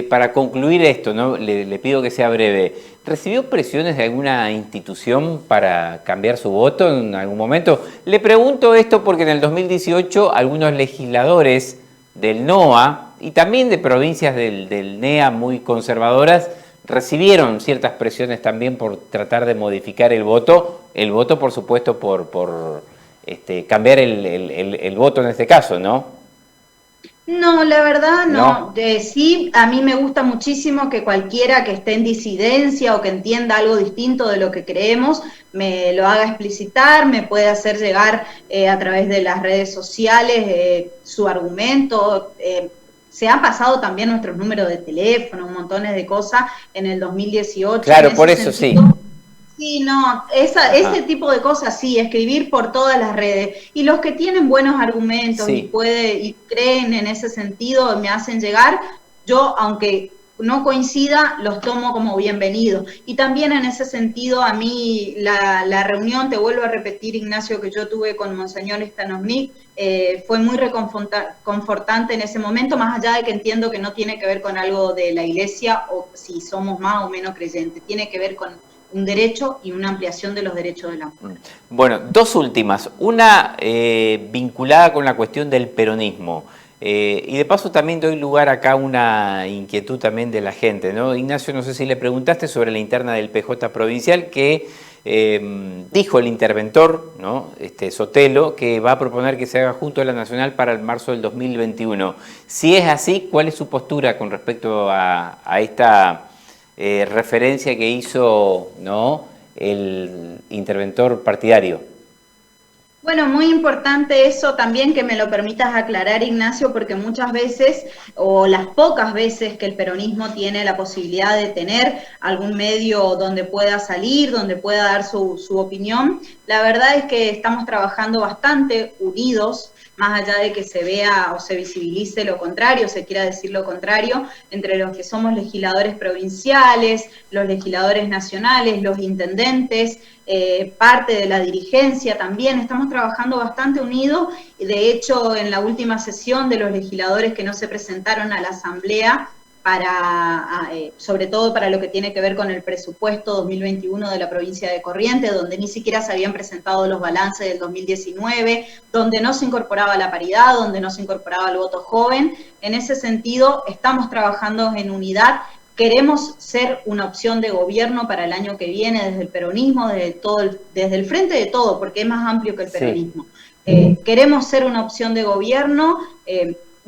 para concluir esto, ¿no? Le pido que sea breve, ¿recibió presiones de alguna institución para cambiar su voto en algún momento? Le pregunto esto porque en el 2018 algunos legisladores del NOA y también de provincias del NEA muy conservadoras recibieron ciertas presiones también por tratar de modificar el voto por supuesto por cambiar el voto en este caso, ¿no? No, la verdad no. Sí, a mí me gusta muchísimo que cualquiera que esté en disidencia o que entienda algo distinto de lo que creemos, me lo haga explicitar, me puede hacer llegar a través de las redes sociales su argumento. Se han pasado también nuestros números de teléfono, montones de cosas en el 2018. Claro, por eso sí. Sí, no, ese tipo de cosas sí, escribir por todas las redes. Y los que tienen buenos argumentos y creen en ese sentido, me hacen llegar. Yo, aunque no coincida, los tomo como bienvenidos. Y también en ese sentido, a mí la reunión, te vuelvo a repetir, Ignacio, que yo tuve con Monseñor Stanovnik, fue muy reconfortante en ese momento, más allá de que entiendo que no tiene que ver con algo de la Iglesia o si somos más o menos creyentes, tiene que ver con un derecho y una ampliación de los derechos de la mujer. Bueno, dos últimas. Una vinculada con la cuestión del peronismo. Y de paso también doy lugar acá a una inquietud también de la gente, ¿no? Ignacio, no sé si le preguntaste sobre la interna del PJ provincial que dijo el interventor, ¿no? Sotelo, que va a proponer que se haga junto a la Nacional para el marzo del 2021. Si es así, ¿cuál es su postura con respecto a esta referencia que hizo, ¿no?, el interventor partidario? Bueno, muy importante eso también que me lo permitas aclarar, Ignacio, porque muchas veces, o las pocas veces que el peronismo tiene la posibilidad de tener algún medio donde pueda salir, donde pueda dar su opinión, la verdad es que estamos trabajando bastante unidos, más allá de que se vea o se visibilice lo contrario, se quiera decir lo contrario, entre los que somos legisladores provinciales, los legisladores nacionales, los intendentes, parte de la dirigencia también, estamos trabajando bastante unidos. De hecho, en la última sesión de los legisladores que no se presentaron a la asamblea, sobre todo para lo que tiene que ver con el presupuesto 2021 de la provincia de Corrientes, donde ni siquiera se habían presentado los balances del 2019, donde no se incorporaba la paridad, donde no se incorporaba el voto joven. En ese sentido, estamos trabajando en unidad. Queremos ser una opción de gobierno para el año que viene desde el peronismo, desde el frente de todo, porque es más amplio que el peronismo. Sí. Queremos ser una opción de gobierno.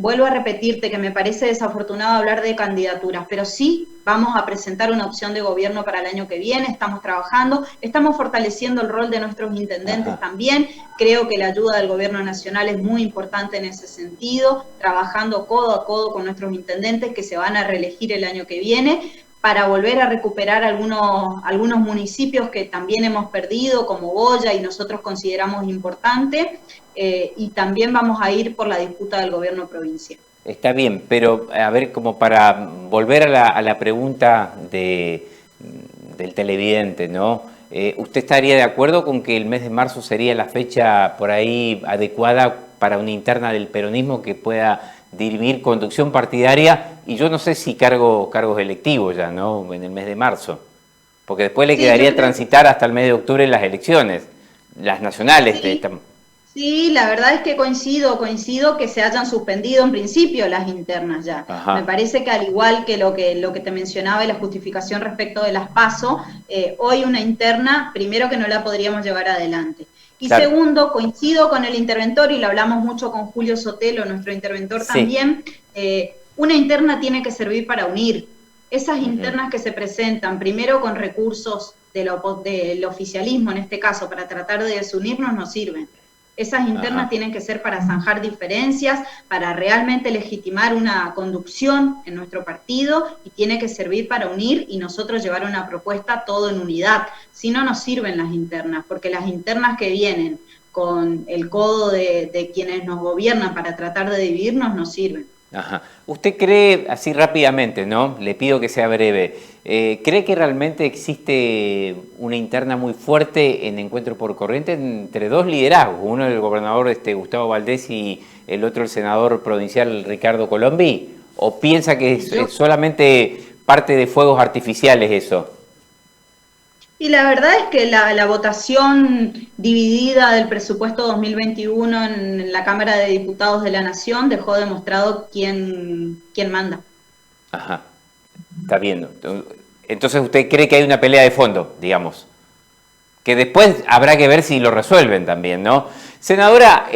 Vuelvo a repetirte que me parece desafortunado hablar de candidaturas, pero sí vamos a presentar una opción de gobierno para el año que viene, estamos trabajando, estamos fortaleciendo el rol de nuestros intendentes también, creo que la ayuda del gobierno nacional es muy importante en ese sentido, trabajando codo a codo con nuestros intendentes que se van a reelegir el año que viene, para volver a recuperar algunos municipios que también hemos perdido, como Goya, y nosotros consideramos importante, y también vamos a ir por la disputa del gobierno provincial. Está bien, pero a ver, como para volver a la pregunta del televidente, ¿no? ¿Usted estaría de acuerdo con que el mes de marzo sería la fecha por ahí adecuada para una interna del peronismo que pueda dirimir conducción partidaria y yo no sé si cargos electivos ya, ¿no?, en el mes de marzo? Porque después le quedaría transitar hasta el mes de octubre en las elecciones, las nacionales. Sí. Sí, la verdad es que coincido que se hayan suspendido en principio las internas ya. Ajá. Me parece que al igual que lo que te mencionaba y la justificación respecto de las PASO, hoy una interna, primero que no la podríamos llevar adelante. Y claro, segundo, coincido con el interventor, y lo hablamos mucho con Julio Sotelo, nuestro interventor también, una interna tiene que servir para unir. Esas internas que se presentan, primero con recursos del oficialismo, en este caso, para tratar de desunirnos, no sirven. Esas internas tienen que ser para zanjar diferencias, para realmente legitimar una conducción en nuestro partido, y tiene que servir para unir y nosotros llevar una propuesta todo en unidad. Si no, nos sirven las internas, porque las internas que vienen con el codo de quienes nos gobiernan para tratar de dividirnos, no sirven. Ajá. ¿Usted cree, así rápidamente, ¿no?, le pido que sea breve, cree que realmente existe una interna muy fuerte en Encuentro por Corrientes entre dos liderazgos, uno el gobernador Gustavo Valdés y el otro el senador provincial Ricardo Colombi? ¿O piensa que es solamente parte de fuegos artificiales eso? Y la verdad es que la votación dividida del presupuesto 2021 en la Cámara de Diputados de la Nación dejó demostrado quién manda. Ajá, está bien. Entonces usted cree que hay una pelea de fondo, digamos, que después habrá que ver si lo resuelven también, ¿no? Senadora,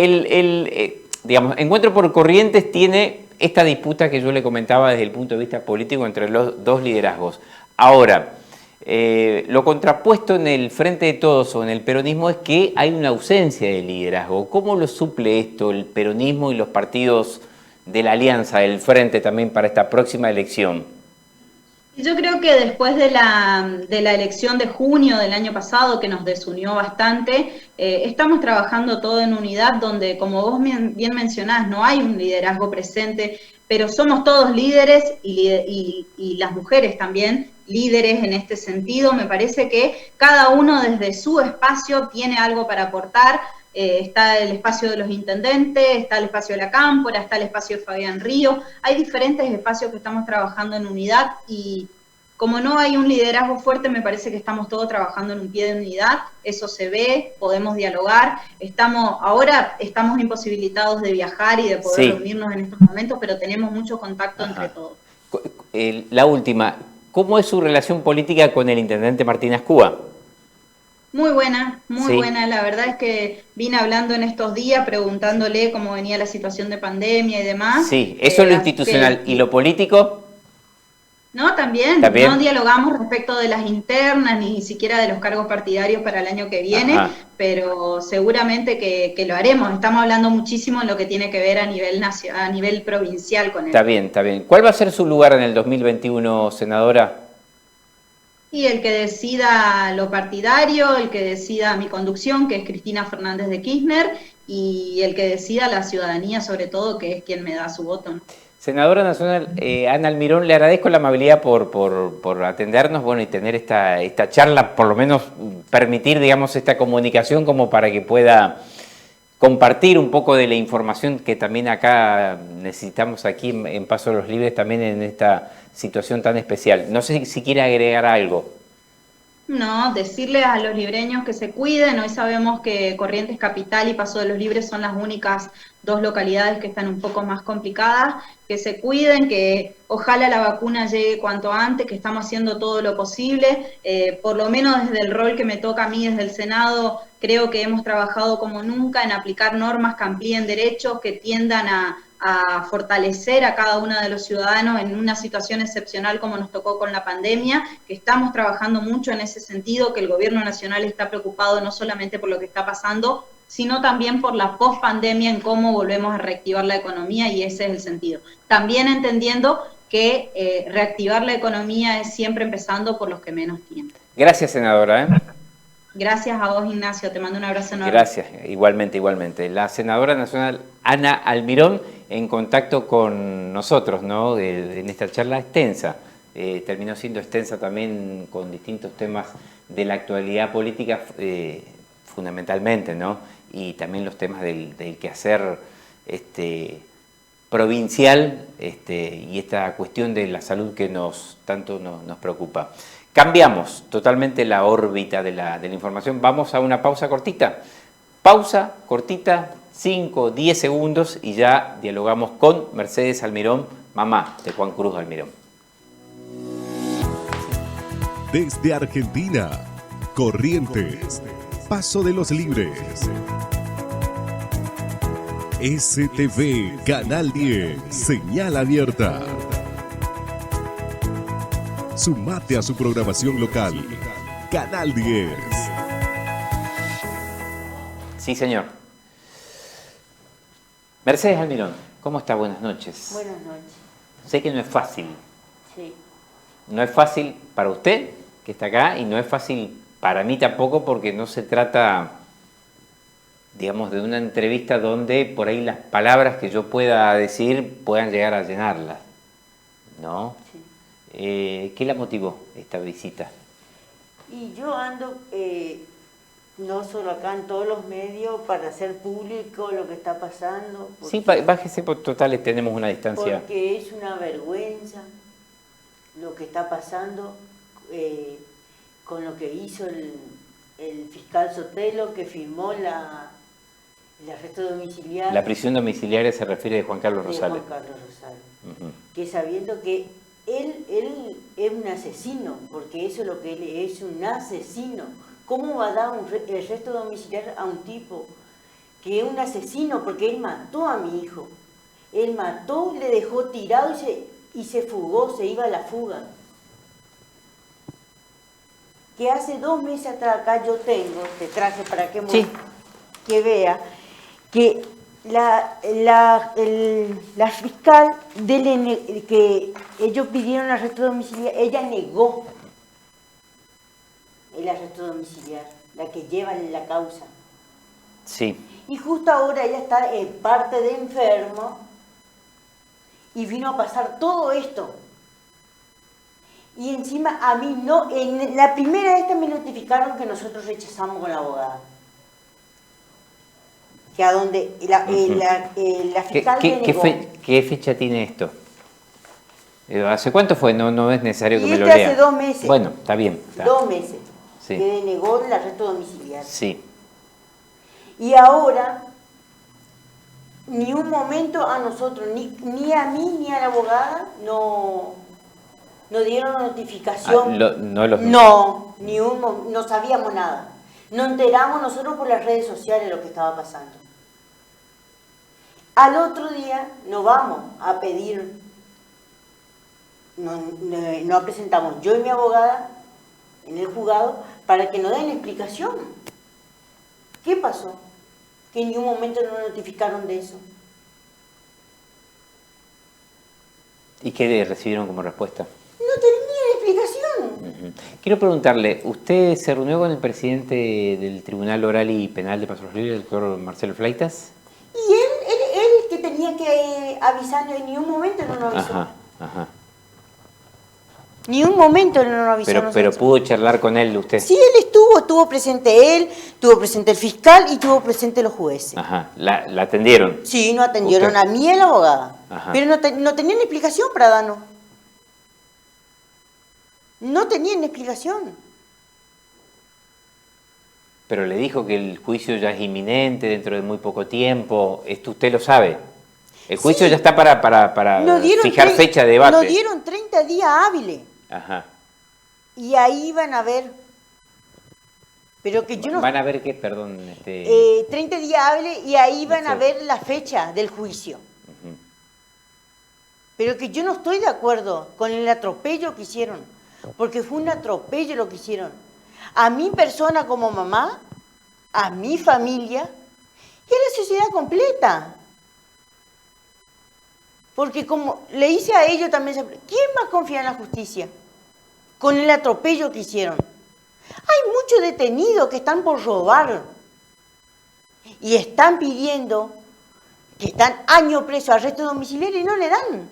digamos, Encuentro por Corrientes tiene esta disputa que yo le comentaba desde el punto de vista político entre los dos liderazgos. Ahora, lo contrapuesto en el Frente de Todos o en el peronismo es que hay una ausencia de liderazgo. ¿Cómo lo suple esto el peronismo y los partidos de la alianza del Frente también para esta próxima elección? Yo creo que después de la elección de junio del año pasado, que nos desunió bastante, estamos trabajando todo en unidad, donde, como vos bien mencionás, no hay un liderazgo presente, pero somos todos líderes y las mujeres también líderes en este sentido. Me parece que cada uno desde su espacio tiene algo para aportar. Está el espacio de los intendentes, está el espacio de la Cámpora, está el espacio de Fabián Río. Hay diferentes espacios que estamos trabajando en unidad y como no hay un liderazgo fuerte, me parece que estamos todos trabajando en un pie de unidad, eso se ve, podemos dialogar, ahora estamos imposibilitados de viajar y de poder reunirnos en estos momentos, pero tenemos mucho contacto entre todos. La última, ¿cómo es su relación política con el intendente Martínez Cúa? Muy buena, muy buena. La verdad es que vine hablando en estos días preguntándole cómo venía la situación de pandemia y demás. Sí, eso es lo institucional. ¿Y lo político? No, también. No dialogamos respecto de las internas, ni siquiera de los cargos partidarios para el año que viene, pero seguramente que lo haremos. Estamos hablando muchísimo en lo que tiene que ver a nivel provincial con él. Está bien, está bien. ¿Cuál va a ser su lugar en el 2021, senadora? Y el que decida lo partidario, el que decida mi conducción, que es Cristina Fernández de Kirchner, y el que decida la ciudadanía, sobre todo, que es quien me da su voto, ¿no? Senadora nacional Ana Almirón, le agradezco la amabilidad por atendernos, bueno, y tener esta charla, por lo menos permitir, digamos, esta comunicación como para que pueda compartir un poco de la información que también acá necesitamos aquí en Paso de los Libres, también en esta situación tan especial. No sé si quiere agregar algo. No, decirles a los libreños que se cuiden. Hoy sabemos que Corrientes Capital y Paso de los Libres son las únicas dos localidades que están un poco más complicadas, que se cuiden, que ojalá la vacuna llegue cuanto antes, que estamos haciendo todo lo posible, por lo menos desde el rol que me toca a mí desde el Senado, creo que hemos trabajado como nunca en aplicar normas que amplíen derechos, que tiendan a fortalecer a cada uno de los ciudadanos en una situación excepcional como nos tocó con la pandemia, que estamos trabajando mucho en ese sentido, que el gobierno nacional está preocupado no solamente por lo que está pasando, sino también por la post-pandemia en cómo volvemos a reactivar la economía, y ese es el sentido. También entendiendo que reactivar la economía es siempre empezando por los que menos tienen. Gracias, senadora. Gracias a vos, Ignacio, te mando un abrazo enorme. Gracias, igualmente, igualmente. La senadora nacional Ana Almirón en contacto con nosotros, ¿no? En esta charla extensa. Terminó siendo extensa también con distintos temas de la actualidad política, fundamentalmente, ¿no? Y también los temas del quehacer provincial y esta cuestión de la salud que tanto nos preocupa. Cambiamos totalmente la órbita de la información. Vamos a una pausa cortita. Pausa cortita, 5, 10 segundos y ya dialogamos con Mercedes Almirón, mamá de Juan Cruz Almirón. Desde Argentina, Corrientes, Paso de los Libres. STV, Canal 10, señal abierta. Sumate a su programación local. Canal 10. Sí, señor. Mercedes Almirón, ¿cómo está? Buenas noches. Buenas noches. Sé que no es fácil. Sí. No es fácil para usted, que está acá, y no es fácil para mí tampoco, porque no se trata, digamos, de una entrevista donde por ahí las palabras que yo pueda decir puedan llegar a llenarlas, ¿no? Sí. ¿Qué la motivó esta visita? Y yo ando, no solo acá, en todos los medios, para hacer público lo que está pasando. Sí, bájese, por totales tenemos una distancia. Porque es una vergüenza lo que está pasando con lo que hizo el fiscal Sotelo, que firmó el arresto domiciliario. La prisión domiciliaria se refiere de Juan Carlos Rosales. De Juan Carlos Rosales. Que sabiendo que él es un asesino, porque eso es lo que él es, un asesino. ¿Cómo va a dar el arresto domiciliario a un tipo que es un asesino? Porque él mató a mi hijo. Él mató, le dejó tirado y se fugó, se iba a la fuga. Que hace 2 meses atrás, acá yo tengo, te traje para que, que vea, que la fiscal que ellos pidieron arresto domiciliario, ella negó el arresto domiciliario, la que lleva la causa. Sí. Y justo ahora ella está en parte de enfermo y vino a pasar todo esto. Y encima a mí no, en la primera esta me notificaron que nosotros rechazamos con la abogada. Que a donde la fiscal denegó. ¿Qué fecha tiene esto? ¿Hace cuánto fue? No es necesario que Y me lo este lea. hace 2 meses. Bueno, está bien. Está. 2 meses. Sí. Que denegó el arresto domiciliario. Sí. Y ahora, ni un momento a nosotros, ni a mí ni a la abogada, no dieron notificación. No, no sabíamos nada. Nos enteramos nosotros por las redes sociales de lo que estaba pasando. Al otro día nos vamos a pedir, nos presentamos yo y mi abogada en el juzgado para que nos den explicación. ¿Qué pasó? Que en ningún momento nos notificaron de eso. ¿Y qué le recibieron como respuesta? No tenían explicación. Quiero preguntarle, ¿usted se reunió con el presidente del Tribunal Oral y Penal de Pasos Libres, el doctor Marcelo Flaitas? Y él que tenía que avisarnos, en ningún momento no nos avisó. Ajá. Ni un momento no nos avisó. Pero pudo charlar con él usted. Sí, él estuvo presente él, estuvo presente el fiscal y estuvo presente los jueces. Ajá, ¿la atendieron? Sí, nos atendieron ¿Usted? a mí y a la abogada. Ajá. Pero no tenían explicación para darnos. No tenían explicación. Pero le dijo que el juicio ya es inminente, dentro de muy poco tiempo. Esto usted lo sabe. El juicio ya está para fijar fecha de debate. Nos dieron 30 días hábiles. Ajá. Y ahí van a ver. Pero que yo no... ¿Van a ver qué? Perdón. 30 días hábiles y ahí van a ver la fecha del juicio. Pero que yo no estoy de acuerdo con el atropello que hicieron. Porque fue un atropello lo que hicieron. A mi persona como mamá, a mi familia y a la sociedad completa. Porque como le hice a ellos también, ¿quién más confía en la justicia? Con el atropello que hicieron. Hay muchos detenidos que están por robar y están pidiendo que están años presos, arresto domiciliario y no le dan.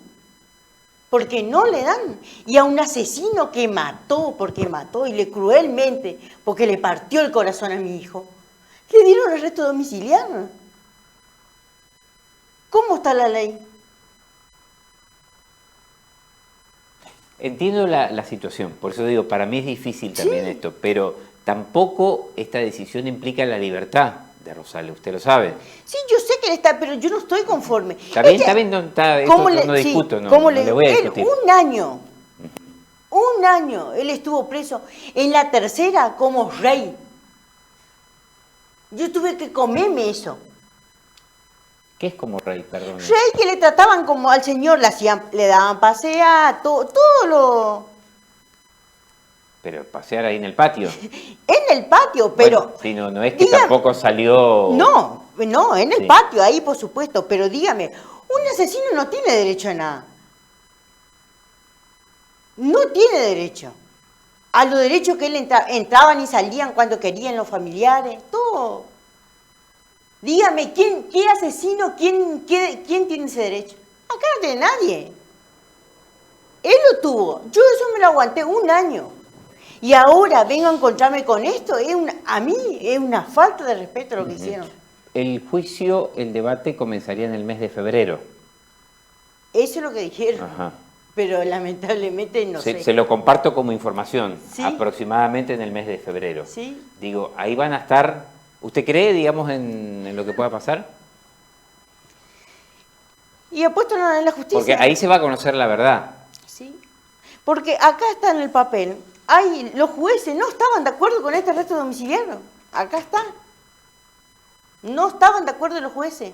Porque no le dan. Y a un asesino que mató, porque mató y le cruelmente, porque le partió el corazón a mi hijo, le dieron arresto domiciliario. ¿Cómo está la ley? Entiendo la situación, por eso digo, para mí es difícil también esto, pero tampoco esta decisión implica la libertad de Rosales, usted lo sabe. Sí, yo sé que él está, pero yo no estoy conforme. Está bien, no discuto, no le voy a discutir. Un año, él estuvo preso, en la tercera como rey. Yo tuve que comerme eso. ¿Qué es como rey, perdón? Rey que le trataban como al señor, le daban pasear, todo lo... Pero pasear ahí en el patio. En el patio, pero... Bueno, sí, no es que tampoco salió... No, en el patio, ahí por supuesto, pero dígame, un asesino no tiene derecho a nada. No tiene derecho. A los derechos que él entraban y salían cuando querían los familiares, todo. Dígame, ¿qué asesino, quién tiene ese derecho? Acá no tiene nadie. Él lo tuvo, yo eso me lo aguanté un año. Y ahora vengo a encontrarme con esto, a mí es una falta de respeto lo que hicieron. El juicio, el debate comenzaría en el mes de febrero. Eso es lo que dijeron. Ajá. Pero lamentablemente no sé. Se lo comparto como información, ¿Sí? Aproximadamente en el mes de febrero. ¿Sí? Digo, ahí van a estar, ¿usted cree, digamos, en lo que pueda pasar? Y apuesto en la justicia. Porque ahí se va a conocer la verdad. Sí. Porque acá está en el papel, los jueces no estaban de acuerdo con este arresto domiciliario. Acá está. No estaban de acuerdo los jueces.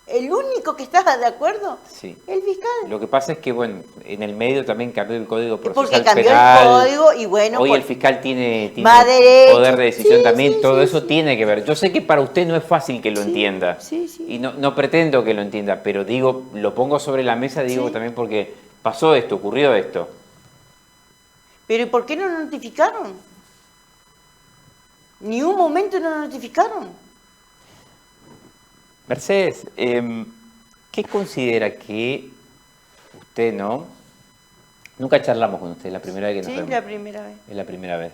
El único que estaba de acuerdo, sí, el fiscal. Lo que pasa es que, bueno, en el medio también cambió el Código Procesal Porque cambió Penal. el código y bueno... Hoy el fiscal tiene derecho, poder de decisión sí, también, sí, todo sí, eso sí. tiene que ver. Yo sé que para usted no es fácil que lo entienda. Sí, sí. Y no pretendo que lo entienda, pero digo, lo pongo sobre la mesa, digo Sí. también porque pasó esto, ocurrió esto. Pero ¿y por qué no nos notificaron? Ni un momento no nos notificaron. Mercedes, ¿qué considera que usted, ¿no? Nunca charlamos con usted, es la primera vez que nos vemos. Sí, la primera vez. Es la primera vez.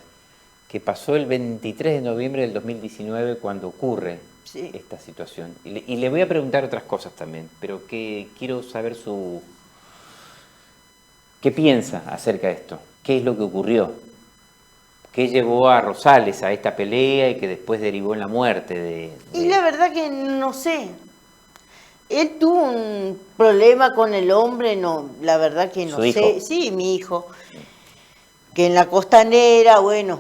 Que pasó el 23 de noviembre del 2019 cuando ocurre esta situación. Y le voy a preguntar otras cosas también, pero que quiero saber ¿qué piensa acerca de esto? ¿Qué es lo que ocurrió? ¿Qué llevó a Rosales a esta pelea y que después derivó en la muerte de... Y la verdad que no sé. Él tuvo un problema con el hombre, no, la verdad que no ¿Su hijo? sé. Sí, mi hijo. Que en la costanera, bueno.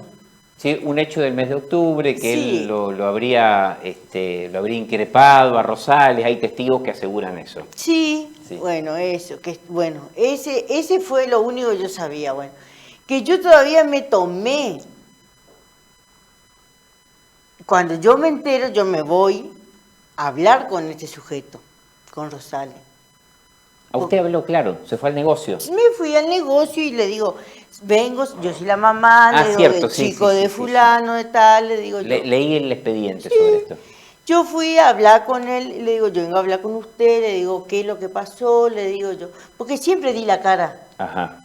Sí, un hecho del mes de octubre, que Sí. él lo habría increpado a Rosales, hay testigos que aseguran eso. Sí, Sí. bueno, eso, ese fue lo único que yo sabía, bueno. Que yo todavía me tomé. Cuando yo me entero, yo me voy a hablar con este sujeto, con Rosales. A usted habló claro, se fue al negocio. Me fui al negocio y le digo, vengo, yo soy la mamá, le digo, cierto, del sí, chico sí, de sí, fulano, de tal, le digo yo. Leí el expediente sobre esto. Yo fui a hablar con él, le digo, yo vengo a hablar con usted, le digo, ¿qué es lo que pasó? Le digo yo, porque siempre di la cara. Ajá.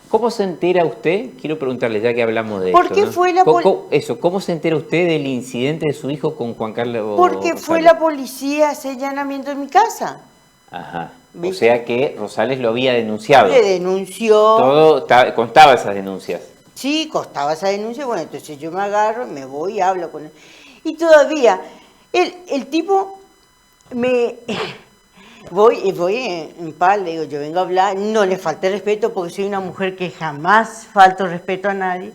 ¿Cómo se entera usted? Quiero preguntarle, ya que hablamos de ¿Por esto, qué ¿no? fue la ¿Cómo se entera usted del incidente de su hijo con Juan Carlos Porque Rosales? fue la policía a hacer allanamiento en mi casa. Ajá. O ¿Viste? sea que Rosales lo había denunciado. Le denunció. Todo constaba esas denuncias. Sí, costaba esa denuncia. Bueno, entonces yo me agarro, me voy y hablo con él. Y todavía, el tipo me... Voy en paz, le digo, yo vengo a hablar, no le falté respeto porque soy una mujer que jamás falto respeto a nadie.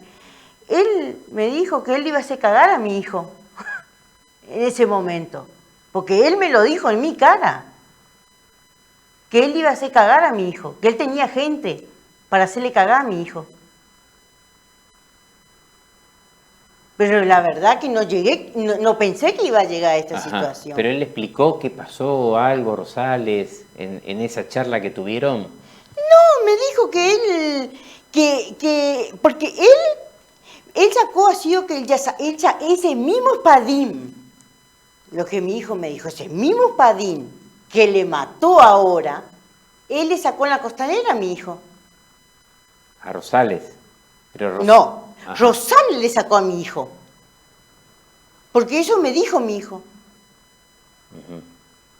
Él me dijo que él iba a hacer cagar a mi hijo en ese momento, porque él me lo dijo en mi cara, que él iba a hacer cagar a mi hijo, que él tenía gente para hacerle cagar a mi hijo. Pero la verdad que no llegué, no pensé que iba a llegar a esta Ajá. situación. Pero él le explicó qué pasó, algo, Rosales, en esa charla que tuvieron. No, me dijo que él, porque él sacó así que ese mismo espadín, lo que mi hijo me dijo, ese mismo espadín que le mató ahora, él le sacó en la costanera a mi hijo. A Rosales. Pero No, Ajá. Rosales le sacó a mi hijo. Porque eso me dijo mi hijo. Ujú.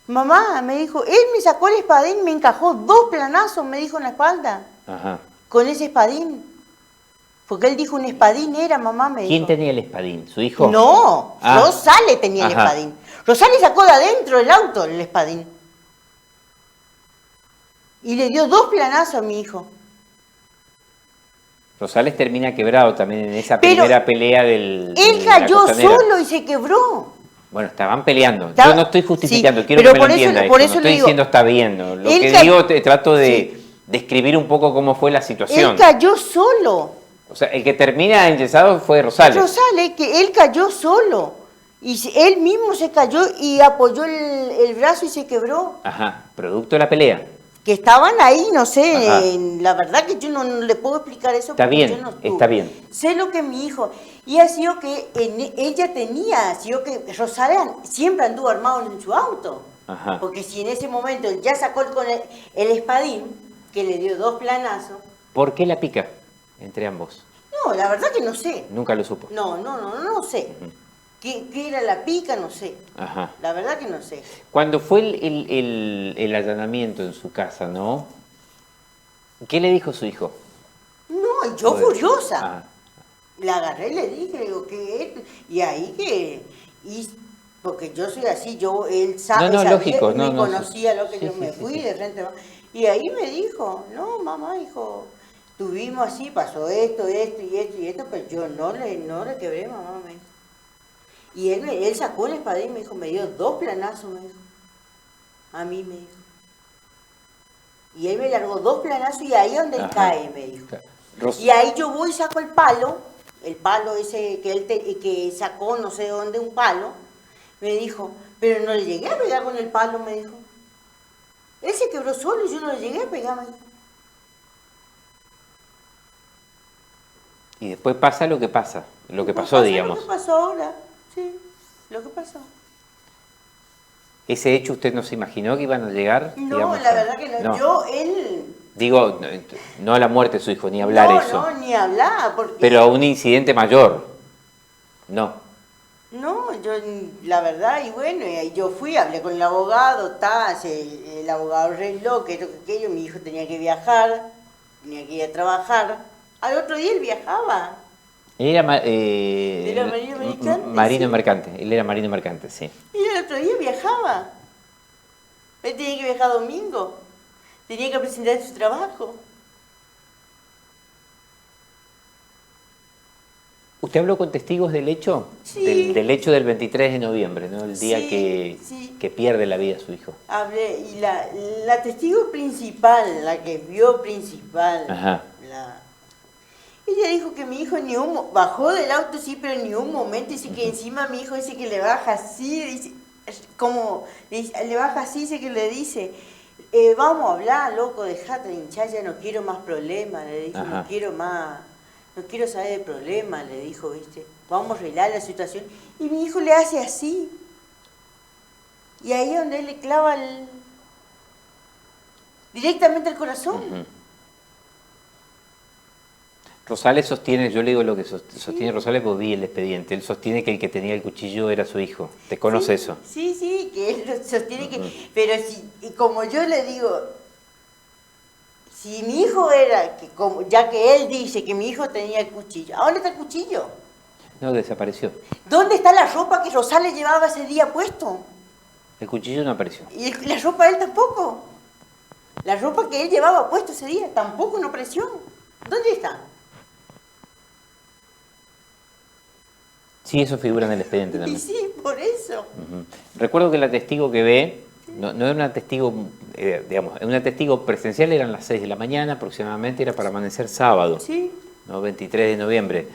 Mamá, me dijo, él me sacó el espadín, me encajó 2 planazos, me dijo en la espalda, Ajá. con ese espadín. Porque él dijo, un espadín era, mamá, me ¿Quién dijo. tenía el espadín? ¿Su hijo? No, Ah. Rosales tenía el Ajá. espadín. Rosales sacó de adentro del auto el espadín. Y le dio 2 planazos a mi hijo. Rosales termina quebrado también en esa Pero primera pelea del... Él de la cayó costanera. solo y se quebró. Bueno, estaban peleando. Estaba- Yo no estoy justificando, sí, quiero pero que me lo por eso- entienda por esto. eso No le estoy digo, diciendo está bien. ¿No? Lo él que ca- digo, trato de Sí. describir un poco cómo fue la situación. Él cayó solo. O sea, el que termina enyesado fue Rosales. Rosales, que él cayó solo. Él mismo se cayó y apoyó el brazo y se quebró. Ajá, producto de la pelea. Que estaban ahí, no sé, Ajá. la verdad que yo no le puedo explicar eso. Está porque bien, yo no estuve. está bien. Sé lo que mi hijo, y ha sido que ella tenía, ha sido que Rosales siempre anduvo armado en su auto. Ajá. Porque si en ese momento él ya sacó con el espadín, que le dio 2 planazos, ¿Por qué la pica entre ambos? no, la verdad que no sé. Nunca lo supo. No sé. Ujú. ¿Qué era la pica? No sé. Ajá. La verdad que no sé. Cuando fue el allanamiento en su casa, ¿no? ¿Qué le dijo su hijo? No, y yo Joder. furiosa. Ah, La agarré y le dije, le digo, ¿qué es? Y ahí porque yo soy así, él sabe, No, sabía, lógico, me no, conocía lo que sí, yo sí, me sí, fui sí. de frente. Y ahí me dijo, no, mamá, hijo, tuvimos así, pasó esto, pero yo no le quebré, mamá, me dijo. Y él sacó el espadín, me dijo, me dio 2 planazos, me dijo. A mí me dijo. Y él me largó 2 planazos y ahí donde él Ajá. cae, me dijo. Ros- Y ahí yo voy y saco el palo ese que él que sacó no sé de dónde un palo, me dijo, pero no le llegué a pegar con el palo, me dijo. Él se quebró solo y yo no le llegué a pegar, me dijo. Y después pasa lo que pasa, lo que pasó, Pasa digamos. Lo que pasó ahora, sí, lo que pasó. Ese hecho usted no se imaginó que iban a llegar. No, digamos, la verdad que no. no. Yo, él Digo, no a la muerte de su hijo, ni hablar eso. No, ni hablar, porque... Pero a un incidente mayor, no. No, yo, la verdad, y bueno, y yo fui, hablé con el abogado, el abogado arregló que esto, que aquello, mi hijo tenía que viajar, tenía que ir a trabajar. Al otro día él viajaba. Él era, ¿Era marino mercante? Marino Sí. mercante, él era marino mercante, sí. Y el otro día viajaba. Él tenía que viajar domingo. Tenía que presentar su trabajo. ¿Usted habló con testigos del hecho? Sí. Del hecho del 23 de noviembre, ¿no? El día Sí, sí. que pierde la vida su hijo. Hablé, y la testigo principal, la que vio principal, Ajá. ella dijo que mi hijo bajó del auto, sí, pero ni un momento, dice que encima mi hijo dice que le baja así, dice, le baja así, dice que le dice, vamos a hablar, loco, dejate de hinchar, ya no quiero más problemas, le dijo, Ajá. no quiero saber de problemas, le dijo, viste, vamos a arreglar la situación. Y mi hijo le hace así. Y ahí es donde él le clava directamente al corazón. Ujú. Rosales sostiene, yo le digo lo que sostiene Rosales porque vi el expediente, él sostiene que el que tenía el cuchillo era su hijo. ¿Te conoce eso? Sí, que él sostiene que... Pero y como yo le digo, si mi hijo ya que él dice que mi hijo tenía el cuchillo, ¿a dónde está el cuchillo? No, desapareció. ¿Dónde está la ropa que Rosales llevaba ese día puesto? El cuchillo no apareció. Y la ropa de él tampoco. La ropa que él llevaba puesto ese día tampoco no apareció. ¿Dónde está? Sí, eso figura en el expediente Y también. sí, por eso. Ujú. Recuerdo que la testigo que ve, no era una testigo, digamos, una testigo presencial, eran las 6 de la mañana aproximadamente, era para amanecer sábado, Sí. ¿no? 23 de noviembre.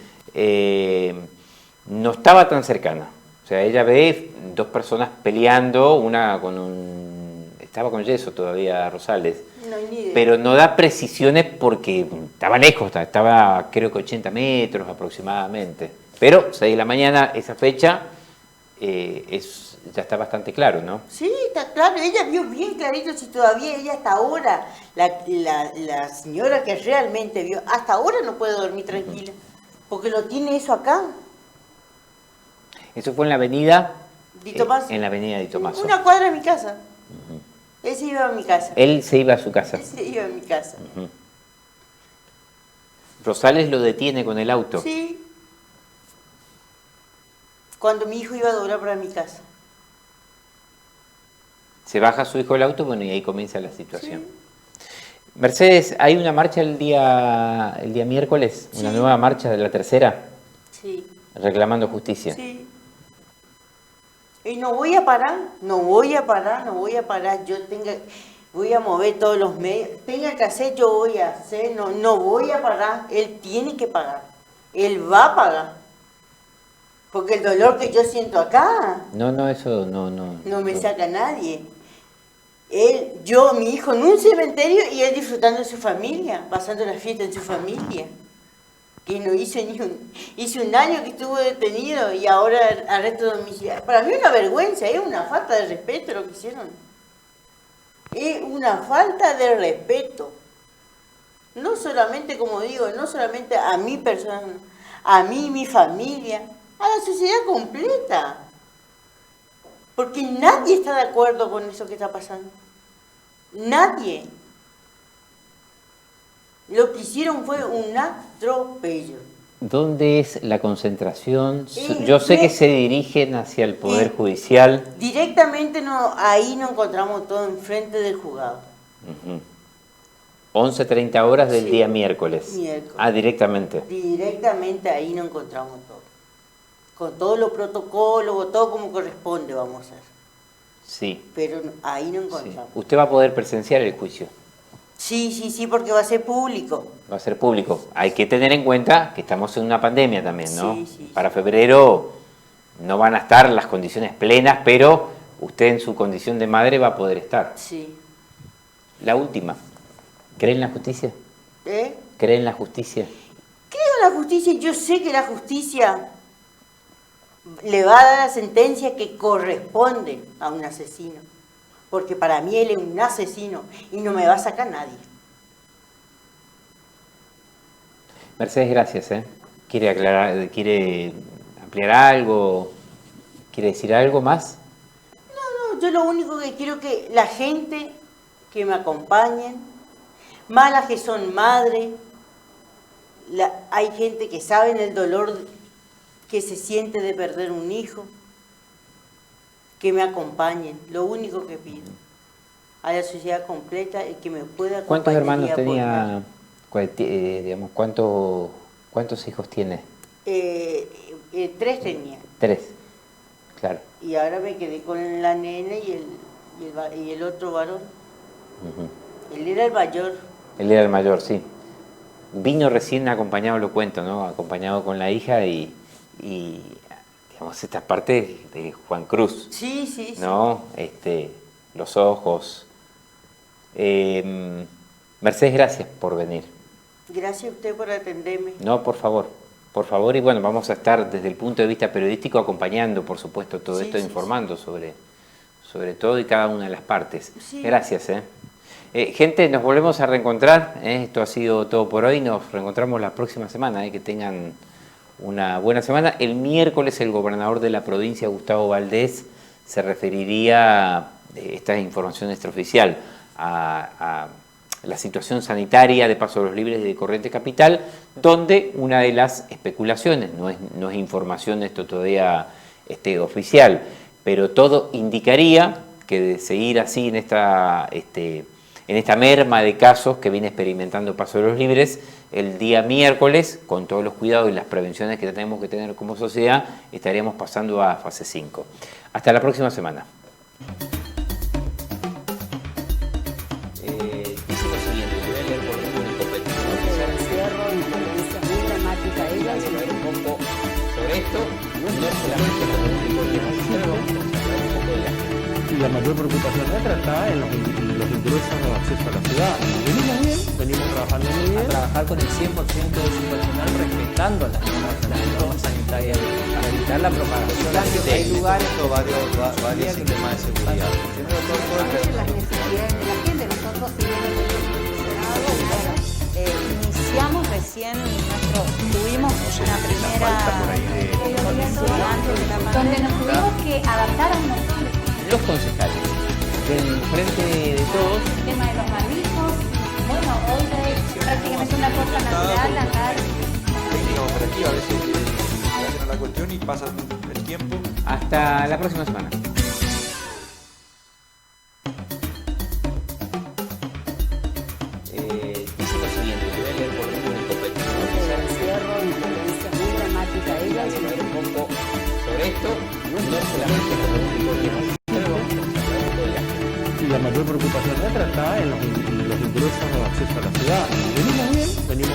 No estaba tan cercana. O sea, ella ve dos personas peleando, una con estaba con yeso todavía Rosales, No hay ni idea. pero no da precisiones porque estaba lejos, estaba creo que 80 metros aproximadamente. Pero 6 de la mañana, esa fecha, ya está bastante claro, ¿no? Sí, está claro, ella vio bien clarito si todavía ella hasta ahora, la señora que realmente vio, hasta ahora no puede dormir tranquila, porque lo tiene eso acá. Eso fue en la avenida... Di Tomás. En la avenida Di Tomaso. Una cuadra de mi casa. Él se iba a mi casa. Él se iba a su casa. Él se iba a mi casa. Ujú. Rosales lo detiene con el auto. Sí. Cuando mi hijo iba a doblar para mi casa. Se baja su hijo del auto, bueno, y ahí comienza la situación. Mercedes, hay una marcha el día miércoles, una Sí. nueva marcha de la tercera, Sí. reclamando justicia. Sí. Y no voy a parar. Voy a parar. Voy a mover todos los medios. Tenga que hacer, yo voy a hacer. No voy a parar. Él tiene que pagar. Él va a pagar. Porque el dolor que yo siento acá No, eso no. no me saca nadie. Mi hijo en un cementerio y él disfrutando de su familia, pasando la fiesta en su familia. Que no hizo hizo un año que estuvo detenido y ahora arresto domiciliario. Para mí es una vergüenza, es una falta de respeto lo que hicieron. Es una falta de respeto. No solamente, como digo, no solamente a mi persona, a mí, mi familia, a la sociedad completa. Porque nadie está de acuerdo con eso que está pasando. Nadie. Lo que hicieron fue un atropello. ¿Dónde es la concentración? Y Yo sé que me- se dirigen hacia el Poder y- Judicial. Directamente ahí nos encontramos todo enfrente del juzgado. Ujú. 11:30 horas del Sí, día miércoles. miércoles. Ah, directamente. Directamente ahí nos encontramos todo. Con todos los protocolos, todo como corresponde vamos a hacer. Sí. Pero ahí nos Sí. encontramos. Usted va a poder presenciar el juicio. Sí, porque va a ser público. Va a ser público. Hay que tener en cuenta que estamos en una pandemia también, ¿no? Sí. Para febrero no van a estar las condiciones plenas, pero usted en su condición de madre va a poder estar. Sí. La última. ¿Cree en la justicia? ¿Eh? ¿Cree en la justicia? Creo en la justicia, yo sé que la justicia le va a dar la sentencia que corresponde a un asesino. Porque para mí él es un asesino y no me va a sacar nadie. Mercedes, gracias. ¿Quiere aclarar, quiere ampliar algo? ¿Quiere decir algo más? No, yo lo único que quiero que la gente que me acompañen, más las que son madres, hay gente que sabe el dolor que se siente de perder un hijo, que me acompañen, lo único que pido. A la sociedad completa, el que me pueda acompañar. ¿Cuántos hermanos tenía, digamos, cuántos hijos tiene? 3 tenía. 3, claro. Y ahora me quedé con la nena y el otro varón. Él era el mayor. Él era el mayor, sí. Vino recién acompañado, lo cuento, ¿no? Acompañado con la hija y digamos, esta parte de Juan Cruz. Sí, sí, ¿no? Los ojos. Mercedes, gracias por venir. Gracias a usted por atenderme. No, por favor, y bueno, vamos a estar desde el punto de vista periodístico acompañando, por supuesto, todo esto, informando sobre todo y cada una de las partes. Sí. Gracias. Gente, nos volvemos a reencontrar. Esto ha sido todo por hoy. Nos reencontramos la próxima semana. Que tengan una buena semana. El miércoles el gobernador de la provincia, Gustavo Valdés, se referiría, esta es información extraoficial, a la situación sanitaria de Paso de los Libres y de Corrientes Capital, donde una de las especulaciones, no es información esto todavía oficial, pero todo indicaría que de seguir así en esta merma de casos que viene experimentando Paso de los Libres, el día miércoles, con todos los cuidados y las prevenciones que tenemos que tener como sociedad, estaríamos pasando a fase 5. Hasta la próxima semana. Dice lo siguiente, voy a leer por un copete. El encierro y violencia muy dramática ella, sino un poco sobre esto, no solamente lo que podemos hacer, vamos a hablar un poco de la gente. Y la mayor preocupación nuestra está en los ingresos o acceso a la ciudad. Venimos bien, venimos trabajando muy bien. A trabajar con el 100% de su personal respetando las normas sanitarias para evitar la propagación. Hay lugares o varios sistemas de seguridad. Las necesidades de la gente, nosotros si bien iniciamos recién tuvimos una primera donde nos tuvimos que adaptar a unos Los concejales, del frente de todos. El tema de los barbijos, bueno, hoy es prácticamente una cosa natural andar. Técnica operativa, a veces hacen a la cuestión y pasan el tiempo. Hasta la próxima semana. Dice lo siguiente, voy a leer por un copete. El encierro y violencia muy dramática ella, sino un poco sobre esto, no solamente lo que podemos hacer, vamos a hablar un poco de la gente. Y la mayor preocupación nuestra está en los ingresos o acceso a la ciudad. Venimos bien, venimos